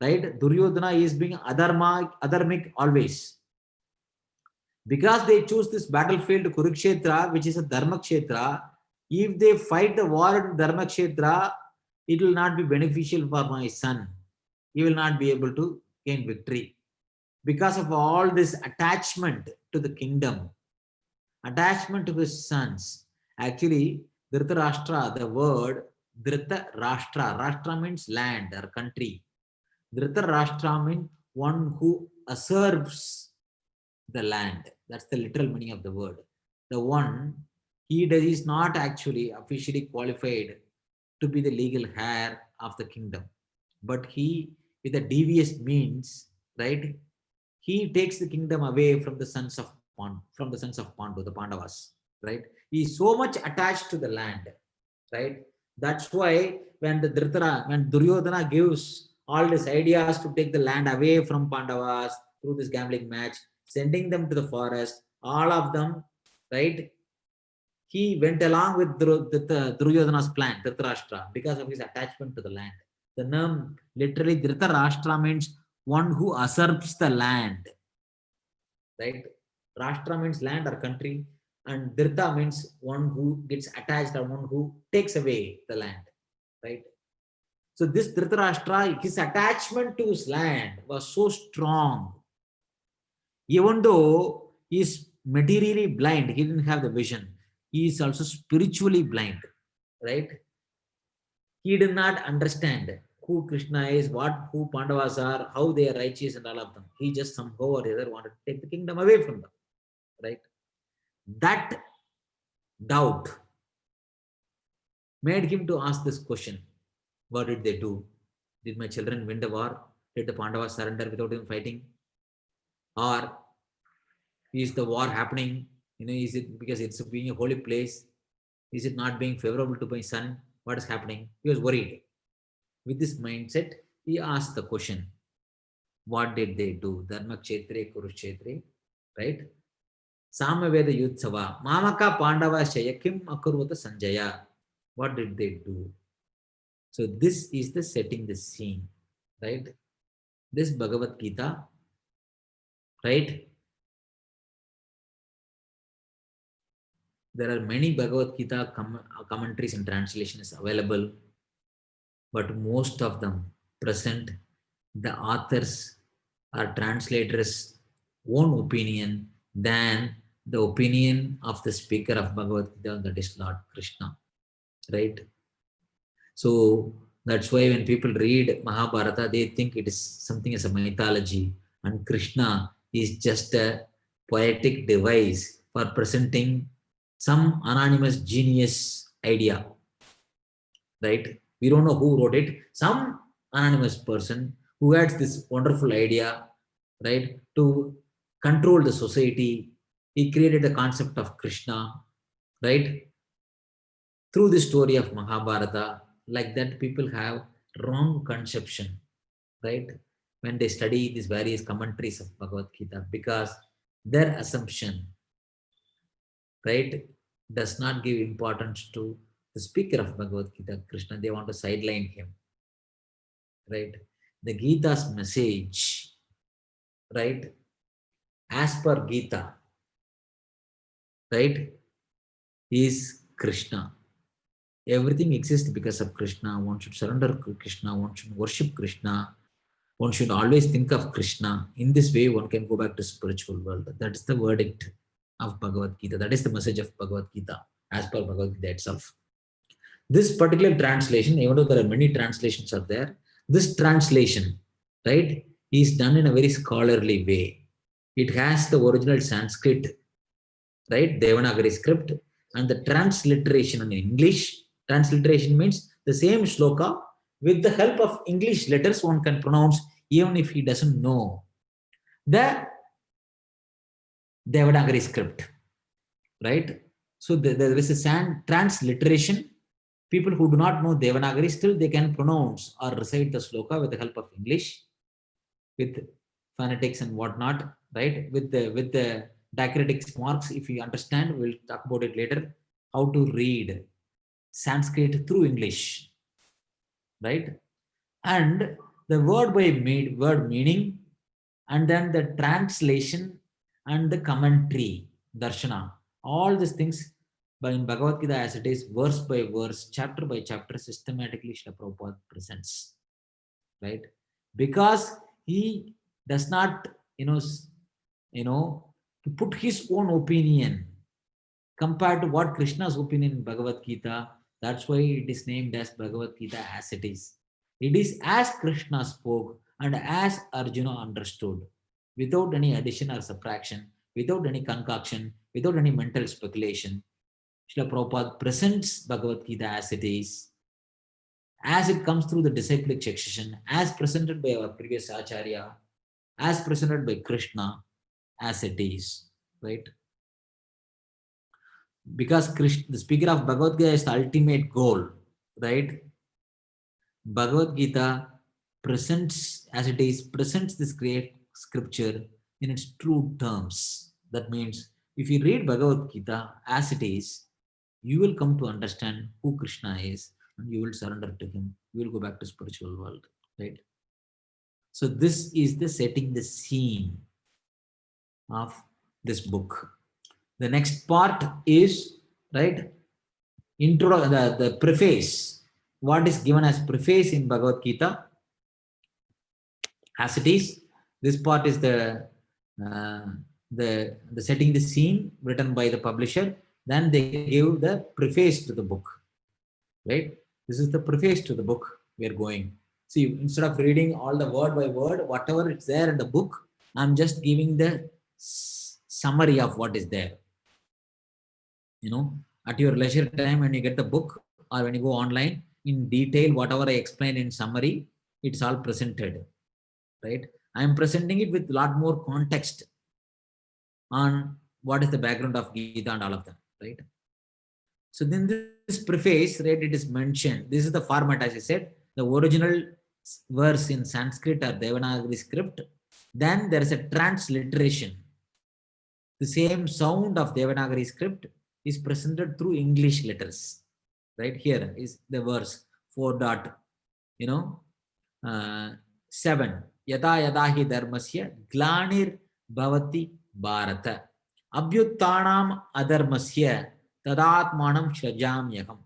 right, Duryodhana is being adharmic always. Because they choose this battlefield Kurukshetra, which is a Dharma Kshetra, if they fight the war in Dharma Kshetra, it will not be beneficial for my son. He will not be able to gain victory. Because of all this attachment to the kingdom, attachment to his sons. Actually, Dhritarashtra, the word Dhritarashtra, Rashtra means land or country. Dhritarashtra means one who usurps the land. That's the literal meaning of the word. The one, he is not actually officially qualified to be the legal heir of the kingdom, but he, with a devious means, right, he takes the kingdom away from the sons of Pandu, the Pandavas, right? He is so much attached to the land, right? That's why when Duryodhana gives all these ideas to take the land away from Pandavas through this gambling match, sending them to the forest, all of them, right? He went along with Duryodhana's plan, Dhritarashtra, because of his attachment to the land. The name literally Dhritarashtra means one who usurps the land, right? Rashtra means land or country, and Dhrita means one who gets attached or one who takes away the land, right? So this Dhritarashtra, his attachment to his land was so strong. Even though he is materially blind, he didn't have the vision. He is also spiritually blind, right? He did not understand who Krishna is, who Pandavas are, how they are righteous and all of them. He just somehow or the other wanted to take the kingdom away from them, right? That doubt made him to ask this question, what did they do? Did my children win the war? Did the Pandavas surrender without even fighting? Or is the war happening? Is it because it's being a holy place? Is it not being favorable to my son? What is happening? He was worried. With this mindset, he asked the question, what did they do? Dharma Kshetre Kurukshetre, right? Samaveda Yutsava, Mamaka Pandava Shayakim Akurvata Sanjaya. What did they do? So this is the setting the scene, right? This Bhagavad Gita, right? There are many Bhagavad Gita commentaries and translations available, but most of them present the authors or translators' own opinion than the opinion of the speaker of Bhagavad Gita, that is Lord Krishna, right? So that's why when people read Mahabharata, they think it is something as a mythology, and Krishna is just a poetic device for presenting some anonymous genius idea, right? We don't know who wrote it. Some anonymous person who had this wonderful idea, right, to control the society. He created the concept of Krishna, right? Through the story of Mahabharata, like that, people have wrong conception, right? When they study these various commentaries of Bhagavad Gita, because their assumption, right, does not give importance to the speaker of Bhagavad Gita, Krishna. They want to sideline him, right? The Gita's message, right, as per Gita, right, is Krishna. Everything exists because of Krishna. One should surrender to Krishna. One should worship Krishna. One should always think of Krishna. In this way, one can go back to spiritual world. That is the verdict of Bhagavad Gita. That is the message of Bhagavad Gita, as per Bhagavad Gita itself. This particular translation, even though there are many translations out there, this translation, right, is done in a very scholarly way. It has the original Sanskrit, right, Devanagari script, and the transliteration in English. Transliteration means the same shloka, with the help of English letters, one can pronounce even if he doesn't know the Devanagari script, right? So there is a transliteration. People who do not know Devanagari, still they can pronounce or recite the shloka with the help of English, with phonetics and whatnot, right? With the diacritics marks, if you understand, we'll talk about it later, how to read Sanskrit through English, right? And the word by word meaning, and then the translation and the commentary, darshana, all these things by in Bhagavad Gita as it is, verse by verse, chapter by chapter, systematically Srila Prabhupada presents, right? Because he does not, to put his own opinion compared to what Krishna's opinion in Bhagavad Gita. That's why it is named as Bhagavad Gita as it is. It is as Krishna spoke and as Arjuna understood, without any addition or subtraction, without any concoction, without any mental speculation. Srila Prabhupada presents Bhagavad Gita as it is, as it comes through the disciplic succession, as presented by our previous Acharya, as presented by Krishna, as it is, right? Because Krishna, the speaker of Bhagavad Gita, is the ultimate goal, right? Bhagavad Gita presents, as it is, presents this great scripture in its true terms. That means, if you read Bhagavad Gita as it is, you will come to understand who Krishna is, and you will surrender to him. You will go back to spiritual world, right? So this is the setting the scene of this book. The next part is, right, intro, the preface. What is given as preface in Bhagavad Gita as it is. This part is the setting the scene written by the publisher. Then they give the preface to the book, right? This is the preface to the book we are going. See, instead of reading all the word by word, whatever it's there in the book, I'm just giving the summary of what is there. At your leisure time, when you get the book or when you go online, in detail, whatever I explain in summary, it's all presented, right? I am presenting it with a lot more context on what is the background of Gita and all of them, right? So then this preface, right, it is mentioned. This is the format, as I said, the original verse in Sanskrit or Devanagari script. Then there is a transliteration. The same sound of Devanagari script is presented through English letters. Right here is the verse 4 dot, you know, 7. Yada yada hi dharmasya glanir bhavati bharata. Abhyuttanam adharmasya tadatmanam shrajam yaham.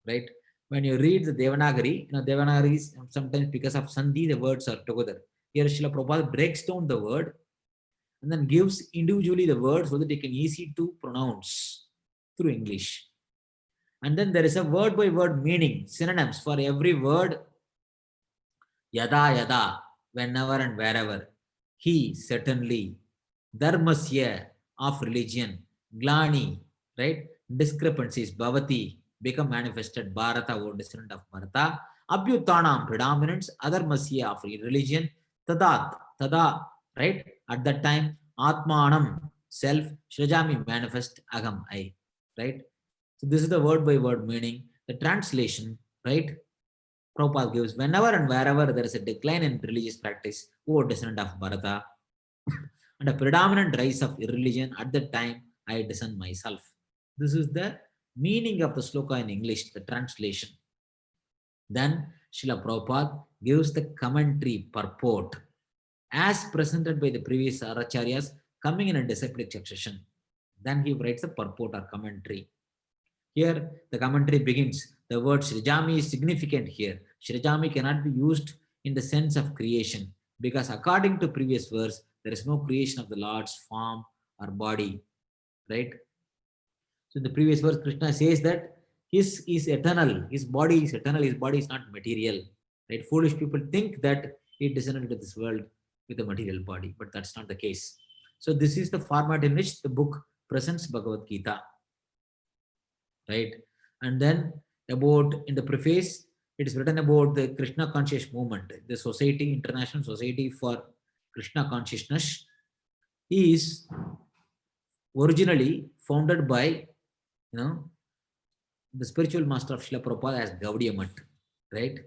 Right? When you read the Devanagari, Devanagari is sometimes because of Sandhi, the words are together. Here Srila Prabhupada breaks down the word and then gives individually the word so that they can easy to pronounce through English. And then there is a word by word meaning, synonyms for every word. Yada yada, whenever and wherever. He, certainly. Dharmasya, of religion. Glani, right? Discrepancies, bhavati, become manifested. Bharata, or descendant of Bharata. Abhyutanam, predominance. Adharmasya, of religion. Tadat, tada, right? At that time, Atmanam, self. Shrajami, manifest. Agam, I, right? So this is the word by word meaning. The translation, right? Prabhupada gives, whenever and wherever there is a decline in religious practice, O descendant of Bharata, and a predominant rise of irreligion, at that time I discern myself. This is the meaning of the sloka in English, the translation. Then Srila Prabhupada gives the commentary purport as presented by the previous Acharyas coming in a disciplic succession. Then he writes the purport or commentary. Here, the commentary begins. The word Srijami is significant here. Srijami cannot be used in the sense of creation because according to previous verse, there is no creation of the Lord's form or body, right? So in the previous verse, Krishna says that his is eternal, his body is eternal, his body is not material, right? Foolish people think that he descended into this world with a material body, but that's not the case. So this is the format in which the book presents Bhagavad Gita, right? And then about in the preface, it is written about the Krishna conscious movement, the society, International Society for Krishna Consciousness, is originally founded by, the spiritual master of Srila Prabhupada as Gaudiya Math, right?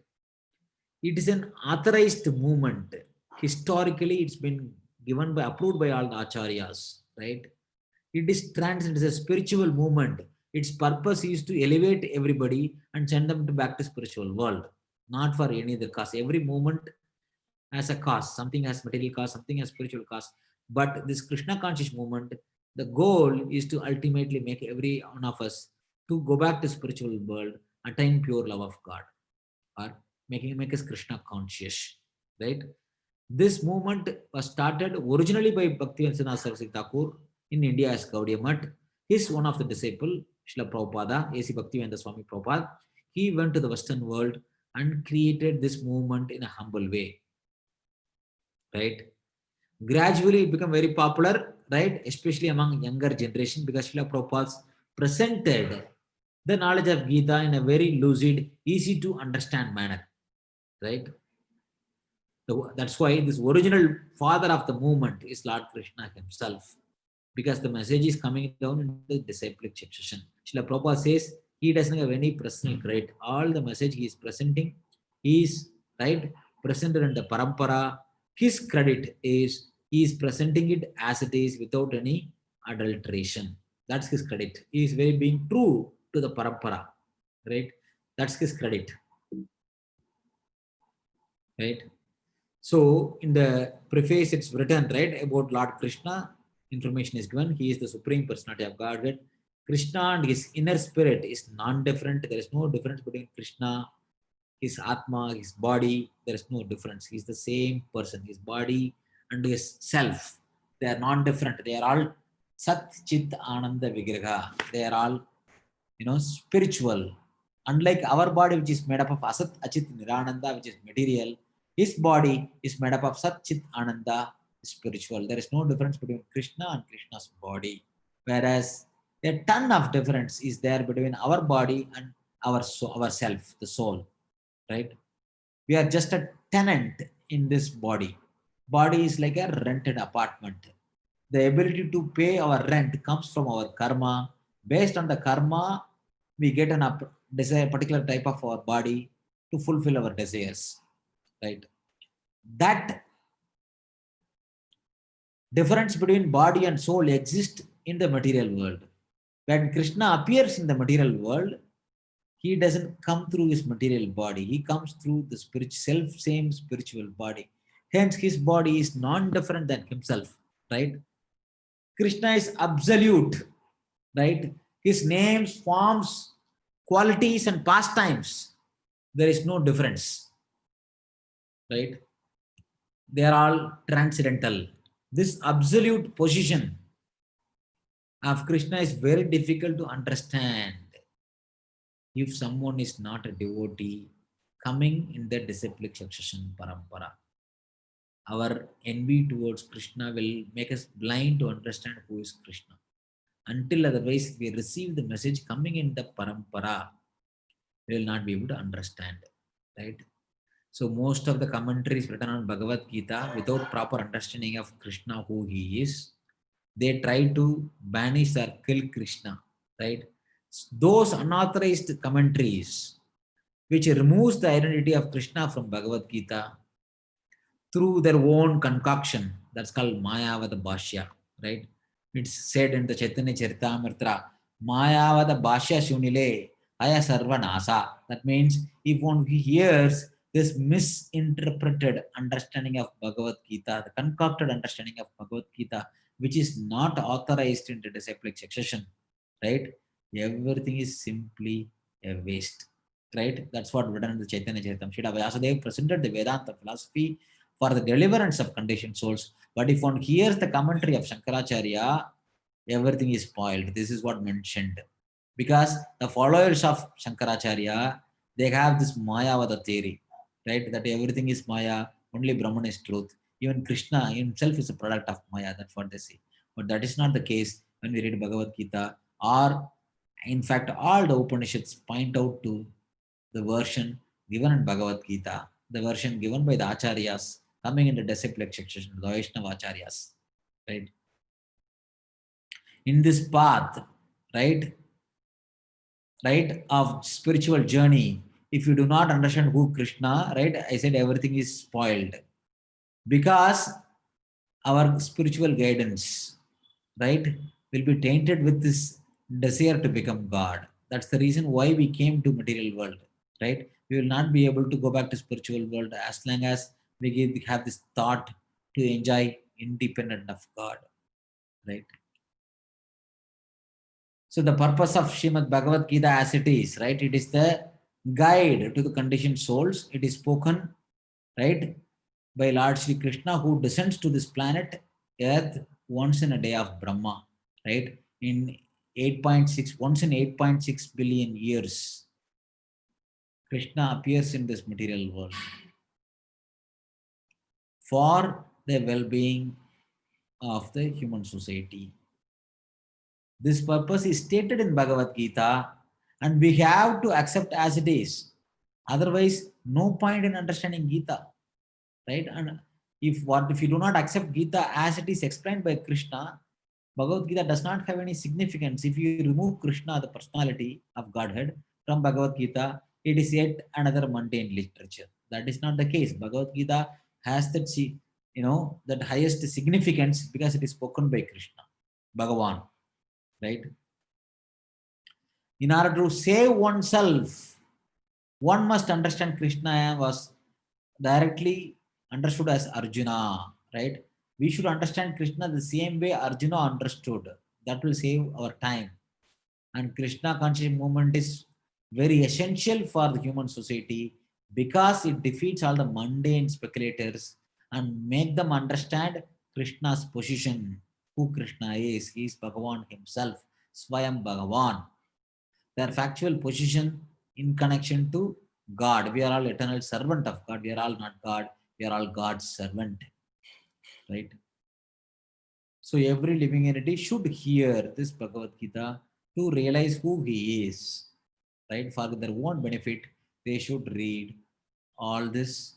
It is an authorized movement. Historically, it's been given by, approved by all the acharyas, right? It is transcendent, it's a spiritual movement. Its purpose is to elevate everybody and send them to back to spiritual world, not for any other cause. Every movement has a cause. Something has material cause, something has spiritual cause. But this Krishna conscious movement, the goal is to ultimately make every one of us to go back to spiritual world, attain pure love of God, or make us Krishna conscious, right? This movement was started originally by Bhaktivinoda Saraswati Thakur in India as Gaudiya Math. He's one of the disciple, Srila Prabhupada, A.C. Bhaktivedanta Swami Prabhupada. He went to the Western world and created this movement in a humble way, right? Gradually it became very popular, right? Especially among younger generation because Srila Prabhupada presented the knowledge of Gita in a very lucid, easy to understand manner, right? So that's why this original father of the movement is Lord Krishna himself, because the message is coming down in the disciplic succession. Srila Prabhupada says he doesn't have any personal credit. All the message he is presenting is, right, presented in the parampara. His credit is he is presenting it as it is without any adulteration. That's his credit. He is very being true to the parampara, right? That's his credit, right? So in the preface, it's written, right, about Lord Krishna. Information is given. He is the Supreme Personality of Godhead. Krishna and his inner spirit is non-different. There is no difference between Krishna, his Atma, his body. There is no difference. He's the same person. His body and his self, they are non-different. They are all Sat Chit Ananda Vigraha. They are all, spiritual. Unlike our body, which is made up of Asat Achit Nirananda, which is material, his body is made up of Sat Chit Ananda, spiritual. There is no difference between Krishna and Krishna's body. Whereas a ton of difference is there between our body and our soul, our self, the soul, right? We are just a tenant in this body. Body is like a rented apartment. The ability to pay our rent comes from our karma. Based on the karma, we get an desire, particular type of our body to fulfill our desires. Right? That difference between body and soul exists in the material world. When Krishna appears in the material world, he doesn't come through his material body. He comes through the same spiritual body. Hence, his body is non-different than himself. Right? Krishna is absolute. Right? His names, forms, qualities, and pastimes. There is no difference. Right? They are all transcendental. This absolute position of Krishna is very difficult to understand if someone is not a devotee coming in the disciplic succession parampara. Our envy towards Krishna will make us blind to understand who is Krishna. Until otherwise we receive the message coming in the parampara, we will not be able to understand. Right? So most of the commentaries written on Bhagavad Gita without proper understanding of Krishna, who he is, they try to banish or kill Krishna. Right? Those unauthorized commentaries which removes the identity of Krishna from Bhagavad Gita through their own concoction. That's called Mayavada Bhashya, right? It's said in the Chaitanya Charitamrita, Mayavada Bhashya Shunile Aya Sarva Nasa. That means if one hears this misinterpreted understanding of Bhagavad Gita, the concocted understanding of Bhagavad Gita, which is not authorized into disciplic succession, right? Everything is simply a waste, right? That's what written in the Chaitanya Charitamrita. Srila Vyasadeva presented the Vedanta philosophy for the deliverance of conditioned souls. But if one hears the commentary of Shankaracharya, everything is spoiled. This is what mentioned. Because the followers of Shankaracharya, they have this Mayavada theory, right? That everything is Maya, only Brahman is truth. Even Krishna himself is a product of Maya. That's what they say. But that is not the case when we read Bhagavad Gita, or in fact, all the Upanishads point out to the version given in Bhagavad Gita, the version given by the Acharyas coming in the disciplic succession, the Vaishnava Acharyas, right? In this path, right, of spiritual journey, if you do not understand who Krishna, right, I said everything is spoiled because our spiritual guidance, right, will be tainted with this desire to become God. That's the reason why we came to material world, right? We will not be able to go back to spiritual world as long as we have this thought to enjoy independent of God, right? So the purpose of Srimad Bhagavad Gita as it is, right? It is the guide to the conditioned souls. It is spoken, right, by Lord Sri Krishna, who descends to this planet Earth once in a day of Brahma, right? In 8.6, once in 8.6 billion years, Krishna appears in this material world for the well-being of the human society. This purpose is stated in Bhagavad Gita, and we have to accept as it is. Otherwise, no point in understanding Gita, right? And if you do not accept Gita as it is explained by Krishna, Bhagavad Gita does not have any significance. If you remove Krishna, the personality of Godhead, from Bhagavad Gita, it is yet another mundane literature. That is not the case. Bhagavad Gita has that that highest significance because it is spoken by Krishna, Bhagavan, right? In order to save oneself, one must understand Krishna was directly understood as Arjuna, right? We should understand Krishna the same way Arjuna understood. That will save our time. And Krishna conscious movement is very essential for the human society because it defeats all the mundane speculators and make them understand Krishna's position, who Krishna is. He is Bhagavan himself, Swayam Bhagavan. Their factual position in connection to God. We are all eternal servant of God. We are all not God. We are all God's servant. Right? So every living entity should hear this Bhagavad Gita to realize who he is. Right? For their own benefit, they should read all this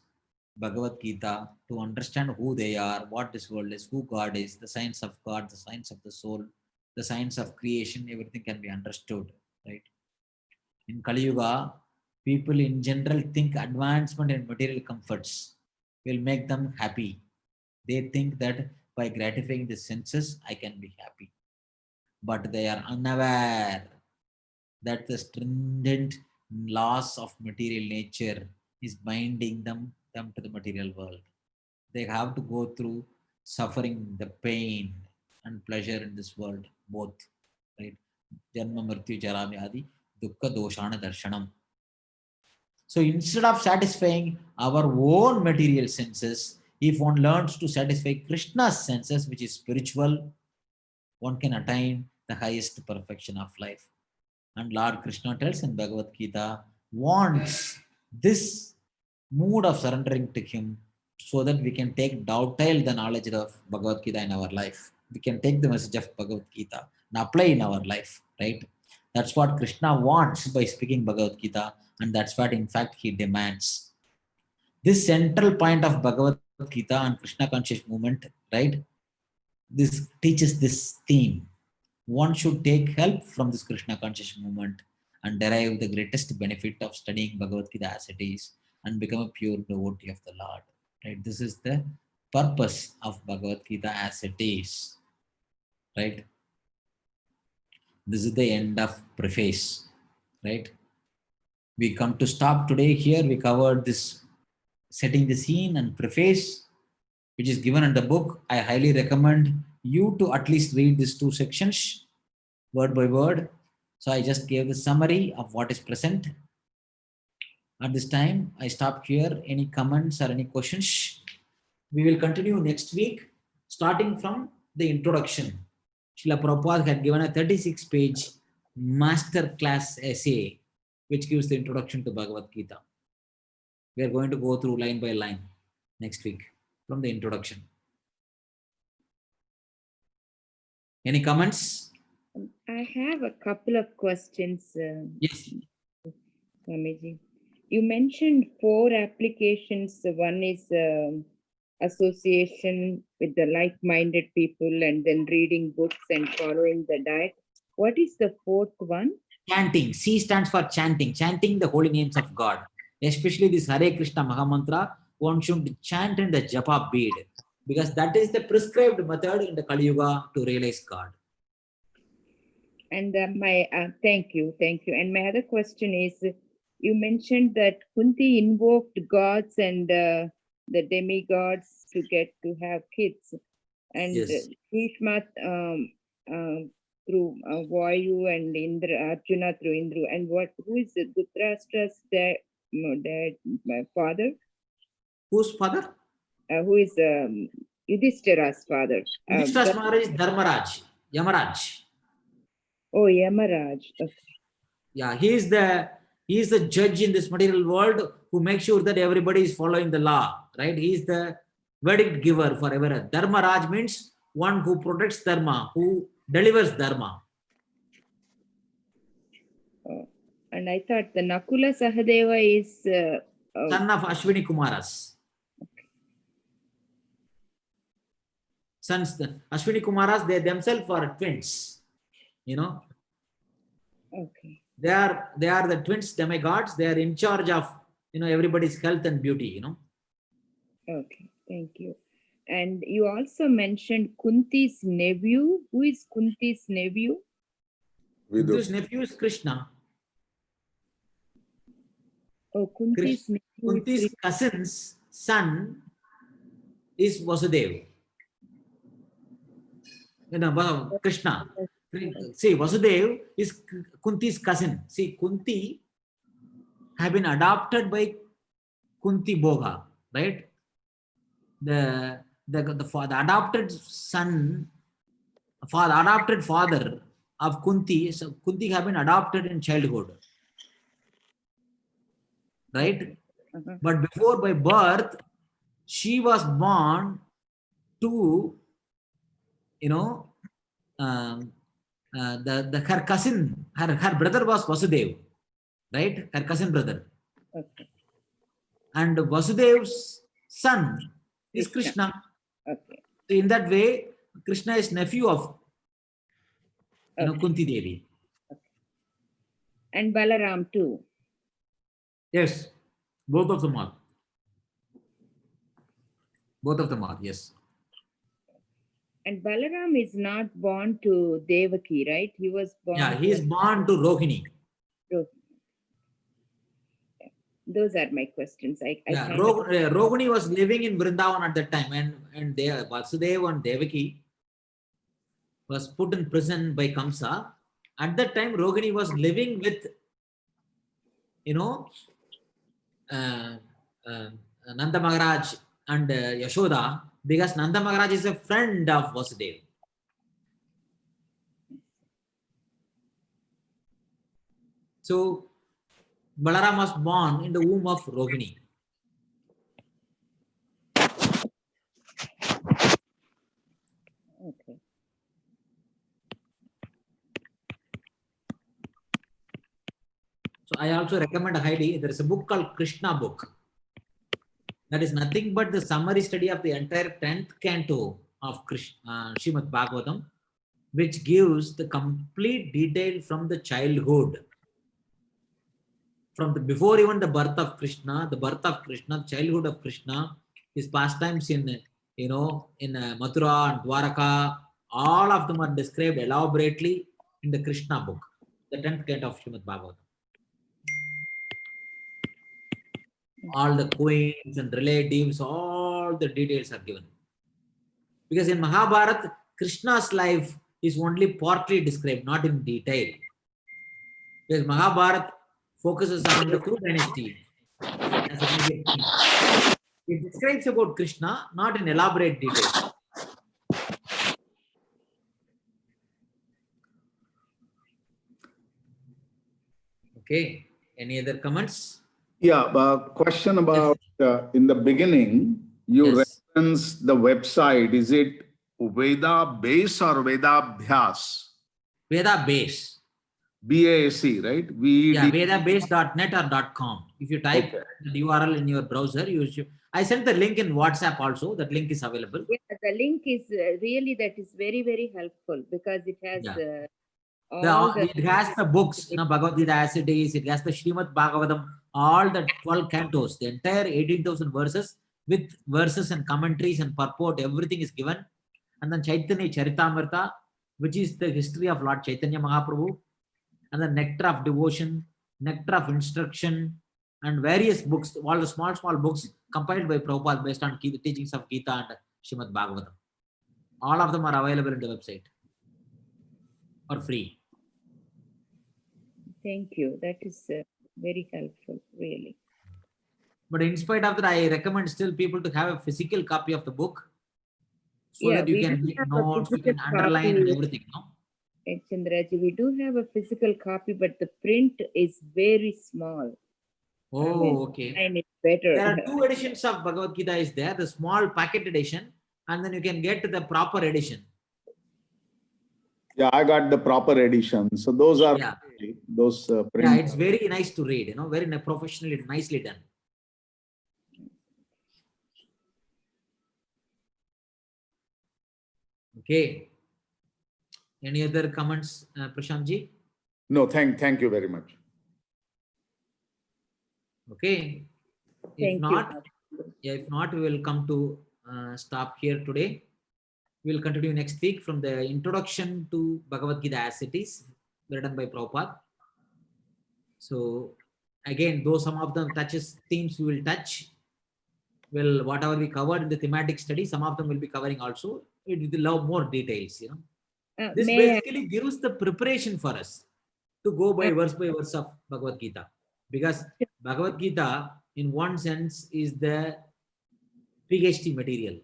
Bhagavad Gita to understand who they are, what this world is, who God is, the science of God, the science of the soul, the science of creation, everything can be understood, right? In Kali Yuga, people in general think advancement in material comforts will make them happy. They think that by gratifying the senses, I can be happy. But they are unaware that the stringent laws of material nature is binding them to the material world. They have to go through suffering, the pain and pleasure in this world, both, right? Janma Mrityu Jarami Adi Dukkha Doshana Darshanam. So instead of satisfying our own material senses, if one learns to satisfy Krishna's senses, which is spiritual, one can attain the highest perfection of life. And Lord Krishna tells in Bhagavad Gita, wants this mood of surrendering to Him so that we can take docile the knowledge of Bhagavad Gita in our life. We can take the message of Bhagavad Gita and apply in our life, right? That's what Krishna wants by speaking Bhagavad Gita, and that's what in fact He demands. This central point of Bhagavad Gita and Krishna conscious movement, right? This teaches this theme. One should take help from this Krishna conscious movement and derive the greatest benefit of studying Bhagavad Gita as it is and become a pure devotee of the Lord. Right? This is the purpose of Bhagavad Gita as it is. Right? This is the end of preface. Right? We come to stop today here. We covered this setting the scene and preface, which is given in the book. I highly recommend you to at least read these two sections word by word. So I just gave the summary of what is present. At this time, I stop here. Any comments or any questions? We will continue next week, starting from the introduction. Srila Prabhupada had given a 36-page master class essay, which gives the introduction to Bhagavad Gita. We are going to go through line by line next week from the introduction. Any comments? I have a couple of questions. Yes. Swamiji. You mentioned 4 applications. One is association with the like-minded people, and then reading books and following the diet. What is the 4th one? Chanting. C stands for chanting. Chanting the holy names of God. Especially this Hare Krishna Mahamantra, one should chant in the japa bead, because that is the prescribed method in the Kali Yuga to realize God. And thank you. And my other question is, you mentioned that Kunti invoked gods and the demigods to get to have kids, and Yes. Bhishma through Vayu and Indra, Arjuna through Indra. And who is Dhritarashtra's dad, father? Whose father? Who is Yudhishthira's father? Yudhishthira's father is Dharmaraj, Yamaraj. Oh, Yamaraj. Okay. Yeah, he is the judge in this material world who makes sure that everybody is following the law, right? He is the verdict giver forever. Dharmaraj means one who protects dharma, who delivers dharma. And I thought the Nakula Sahadeva is son of Ashwini Kumaras. Okay. Sons, Ashwini Kumaras, they themselves are twins. You know. Okay. They are the twins demigods. They are in charge of everybody's health and beauty. Okay, thank you. And you also mentioned Kunti's nephew. Who is Kunti's nephew? Kunti's nephew is Krishna. Oh, Kunti's nephew. Kunti's cousin's son is Vasudev. Krishna. See, Vasudev is Kunti's cousin. See, Kunti have been adopted by Kunti Bhoga, right? The adopted son, adopted father of Kunti, so Kunti have been adopted in childhood, right? But before by birth, she was born to, her cousin, her brother was Vasudev, right? Her cousin brother. Okay. and Vasudev's son is Krishna. Krishna. Okay. So in that way, Krishna is nephew of Okay. Kunti Devi. And Balaram too. Yes, both of them are. Both of them are, yes. And Balaram is not born to Devaki, right? He was born. Yeah, he is born to Rohini. to. Those are my questions. I Yeah, kind of- Rohini was living in Vrindavan at that time, and Vasudeva and Devaki was put in prison by Kamsa. At that time, Rohini was living with, uh, uh, Nanda Maharaj and Yashoda, because Nanda Maharaj is a friend of Vasudeva. So Balaram was born in the womb of Rohini. Okay. So I also recommend highly, there is a book called Krishna book. That is nothing but the summary study of the entire 10th canto of Srimad Bhagavatam, which gives the complete detail from the childhood. From the before even the birth of Krishna, the childhood of Krishna, his pastimes in Mathura and Dwaraka, all of them are described elaborately in the Krishna book, the 10th canto of Srimad Bhagavatam. All the queens and relatives, all the details are given. Because in Mahabharata, Krishna's life is only partly described, not in detail. Because Mahabharata focuses on the Kuru dynasty as a major theme. It describes about Krishna, not in elaborate detail. Okay. Any other comments? Yeah, question about in the beginning, you Yes. reference the website. Is it Veda Base or Veda Bhyas? Veda Base. BASE, right? Yeah, vedabase.net or .com. If you type Okay. the URL in your browser, you should. I sent the link in WhatsApp also. That link is available. Yeah, the link is really, that is very, very helpful because it has Yeah. all the. It has the books, Bhagavad Gita as it is. It has the Srimad Bhagavatam, all the 12 cantos, the entire 18,000 verses with verses and commentaries and purport. Everything is given. And then Chaitanya Charitamrita, which is the history of Lord Chaitanya Mahaprabhu, and the nectar of devotion, nectar of instruction, and various books, all the small books compiled by Prabhupada based on the teachings of Gita and Srimad Bhagavatam. All of them are available in the website for free. Thank you. That is very helpful, really. But in spite of that, I recommend still people to have a physical copy of the book so Yeah, that you we can do make have a notes, you physical can underline and copy. everything. No? Chandraji, we do have a physical copy, but the print is very small. Oh, okay. And it's better. There are 2 editions of Bhagavad Gita is there, the small packet edition, and then you can get the proper edition. Yeah, I got the proper edition. So those are those Yeah, print. it's very nice to read, very professionally, nicely done. Okay. Any other comments, Prashant ji? No, thank you very much. Okay. If not, we will come to stop here today. We'll continue next week from the introduction to Bhagavad Gita as it is, written by Prabhupada. So again, though some of them themes we will touch, well, whatever we covered in the thematic study, some of them will be covering also. It will allow more details, This basically gives the preparation for us to go by verse of Bhagavad Gita. Because Bhagavad Gita, in one sense, is the PhD material.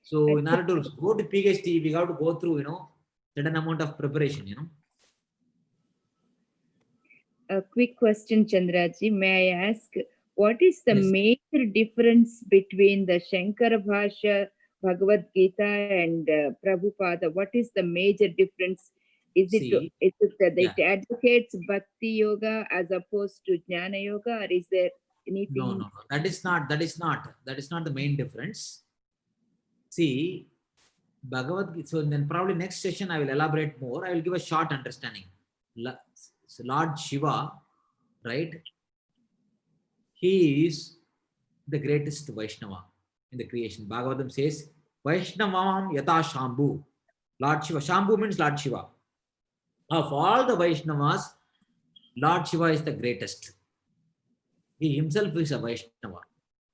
So in order to go to PhD, we have to go through, certain amount of preparation, A quick question, Chandraji. May I ask, what is the major difference between the Shankara Bhashya Bhagavad Gita and Prabhupada? What is the major difference? Is it that it advocates Bhakti Yoga as opposed to Jnana Yoga, or is there anything? No. That is not the main difference. See, Bhagavad Gita. So then probably next session I will elaborate more. I will give a short understanding. So Lord Shiva, right? He is the greatest Vaishnava in the creation. Bhagavatam says, Vaishnavam yata Shambhu. Lord Shiva. Shambhu means Lord Shiva. Of all the Vaishnavas, Lord Shiva is the greatest. He himself is a Vaishnava.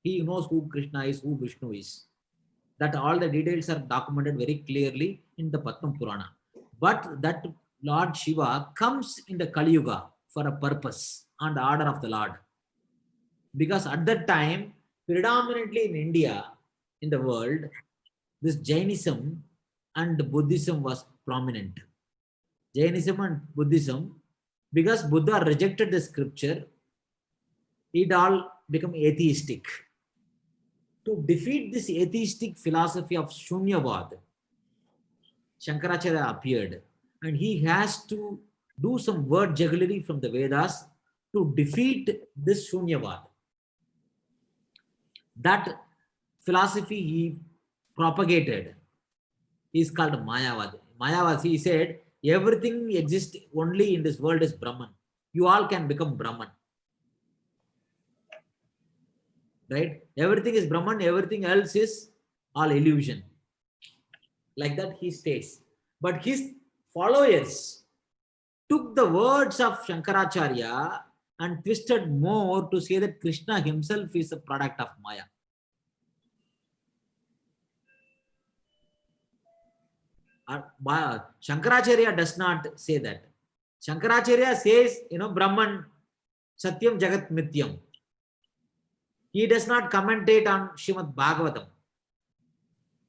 He knows who Krishna is, who Vishnu is. That all the details are documented very clearly in the Padma Purana. But that Lord Shiva comes in the Kali Yuga for a purpose and the order of the Lord. Because at that time, predominantly in India, in the world, this Jainism and Buddhism was prominent. Jainism and Buddhism, because Buddha rejected the scripture, it all became atheistic. To defeat this atheistic philosophy of Shunyavad, Shankaracharya appeared, and he has to do some word jugglery from the Vedas to defeat this Shunyavad. That philosophy he propagated is called Mayavad. Mayavad, he said, everything exists only in this world is Brahman. You all can become Brahman. Right? Everything is Brahman, everything else is all illusion. Like that he states. But his followers took the words of Shankaracharya and twisted more to say that Krishna himself is a product of Maya. Shankaracharya does not say that. Shankaracharya says, Brahman, Satyam, Jagat, Mityam. He does not commentate on Srimad Bhagavatam.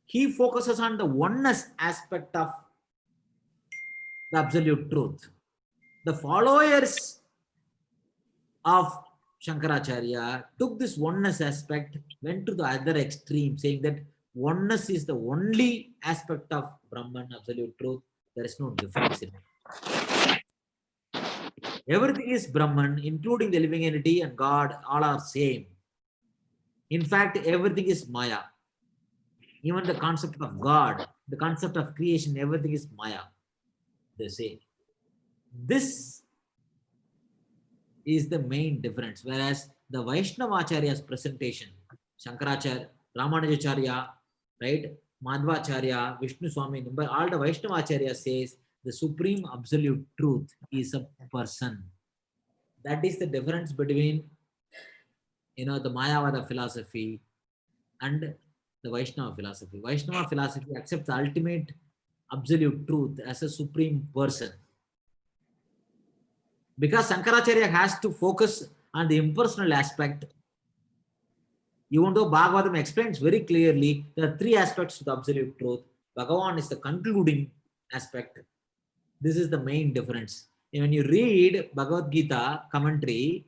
He focuses on the oneness aspect of the absolute truth. The followers of Shankaracharya took this oneness aspect, went to the other extreme, saying that oneness is the only aspect of Brahman, absolute truth. There is no difference in it. Everything is Brahman, including the living entity and God, all are same. In fact, everything is Maya. Even the concept of God, the concept of creation, everything is Maya. They say. This is the main difference. Whereas the Vaishnavacharya's presentation, Shankaracharya, Ramanujacharya, right, Madhvacharya, Vishnu Swami, all the Vaishnavacharya says the supreme absolute truth is a person. That is the difference between the Mayavada philosophy and the Vaishnava philosophy. Vaishnava philosophy accepts the ultimate absolute truth as a supreme person. Because Shankaracharya has to focus on the impersonal aspect, even though Bhagavatam explains very clearly there are three aspects to the absolute truth. Bhagavan is the concluding aspect. This is the main difference. And when you read Bhagavad Gita commentary,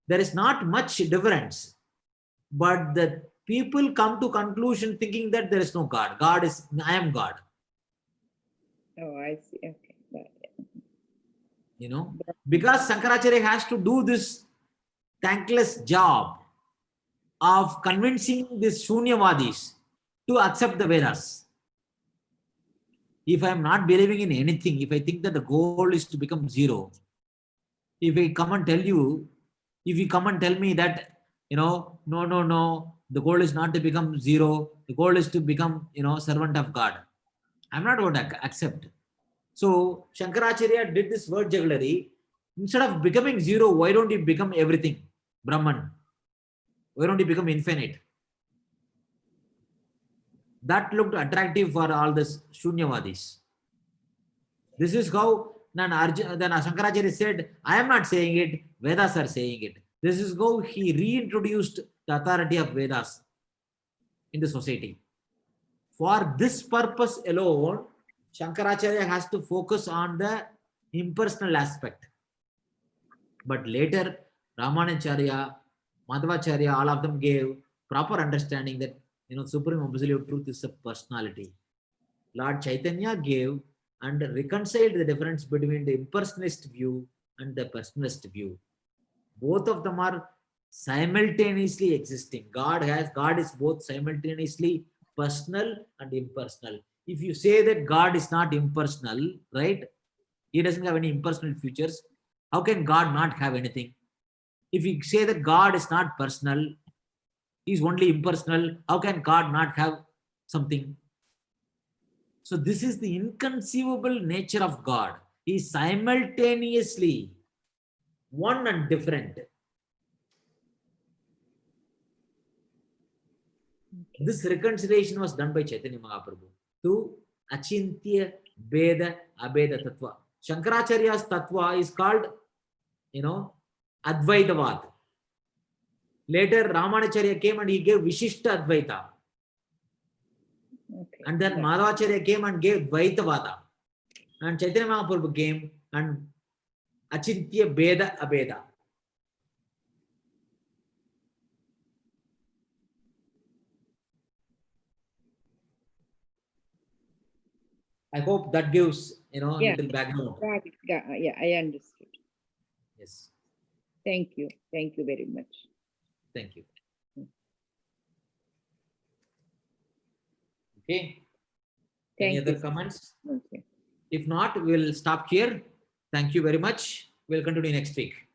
there is not much difference. But the people come to conclusion thinking that there is no God. God is, I am God. Oh, I see. Okay. Got it. Because Shankaracharya has to do this thankless job of convincing these Shunyavadis to accept the Vedas. If I am not believing in anything, if I think that the goal is to become zero, if I come and tell you, if you come and tell me that, no, the goal is not to become zero, the goal is to become, servant of God, I'm not going to accept. So Shankaracharya did this word jugglery. Instead of becoming zero, why don't you become everything? Brahman. Why don't you become infinite? That looked attractive for all this Shunyavadis. This is how then Shankaracharya said, I am not saying it, Vedas are saying it. This is how he reintroduced the authority of Vedas in the society. For this purpose alone, Shankaracharya has to focus on the impersonal aspect. But later, Ramanujacharya, Madhvacharya, all of them gave proper understanding that supreme absolute truth is a personality. Lord Chaitanya gave and reconciled the difference between the impersonalist view and the personalist view. Both of them are simultaneously existing. God is both simultaneously personal and impersonal. If you say that God is not impersonal, right? He doesn't have any impersonal features. How can God not have anything? If you say that God is not personal, he's only impersonal, how can God not have something? So this is the inconceivable nature of God. He is simultaneously one and different. This reconciliation was done by Chaitanya Mahaprabhu to Achintya Beda Abeda Tattva. Shankaracharya's Tattva is called, Advaitavad. Later, Ramanacharya came and he gave Vishishta Advaita. Okay. And then Madhavacharya came and gave Dvaitavada. And Chaitanya Mahaprabhu came and Achintya Beda Abeda. I hope that gives, Yeah. little background. Got it. Yeah, I understood. Yes. Thank you. Thank you very much. Thank you. Okay. Any Thank other you. comments? Okay. If not, we'll stop here. Thank you very much. We'll continue next week.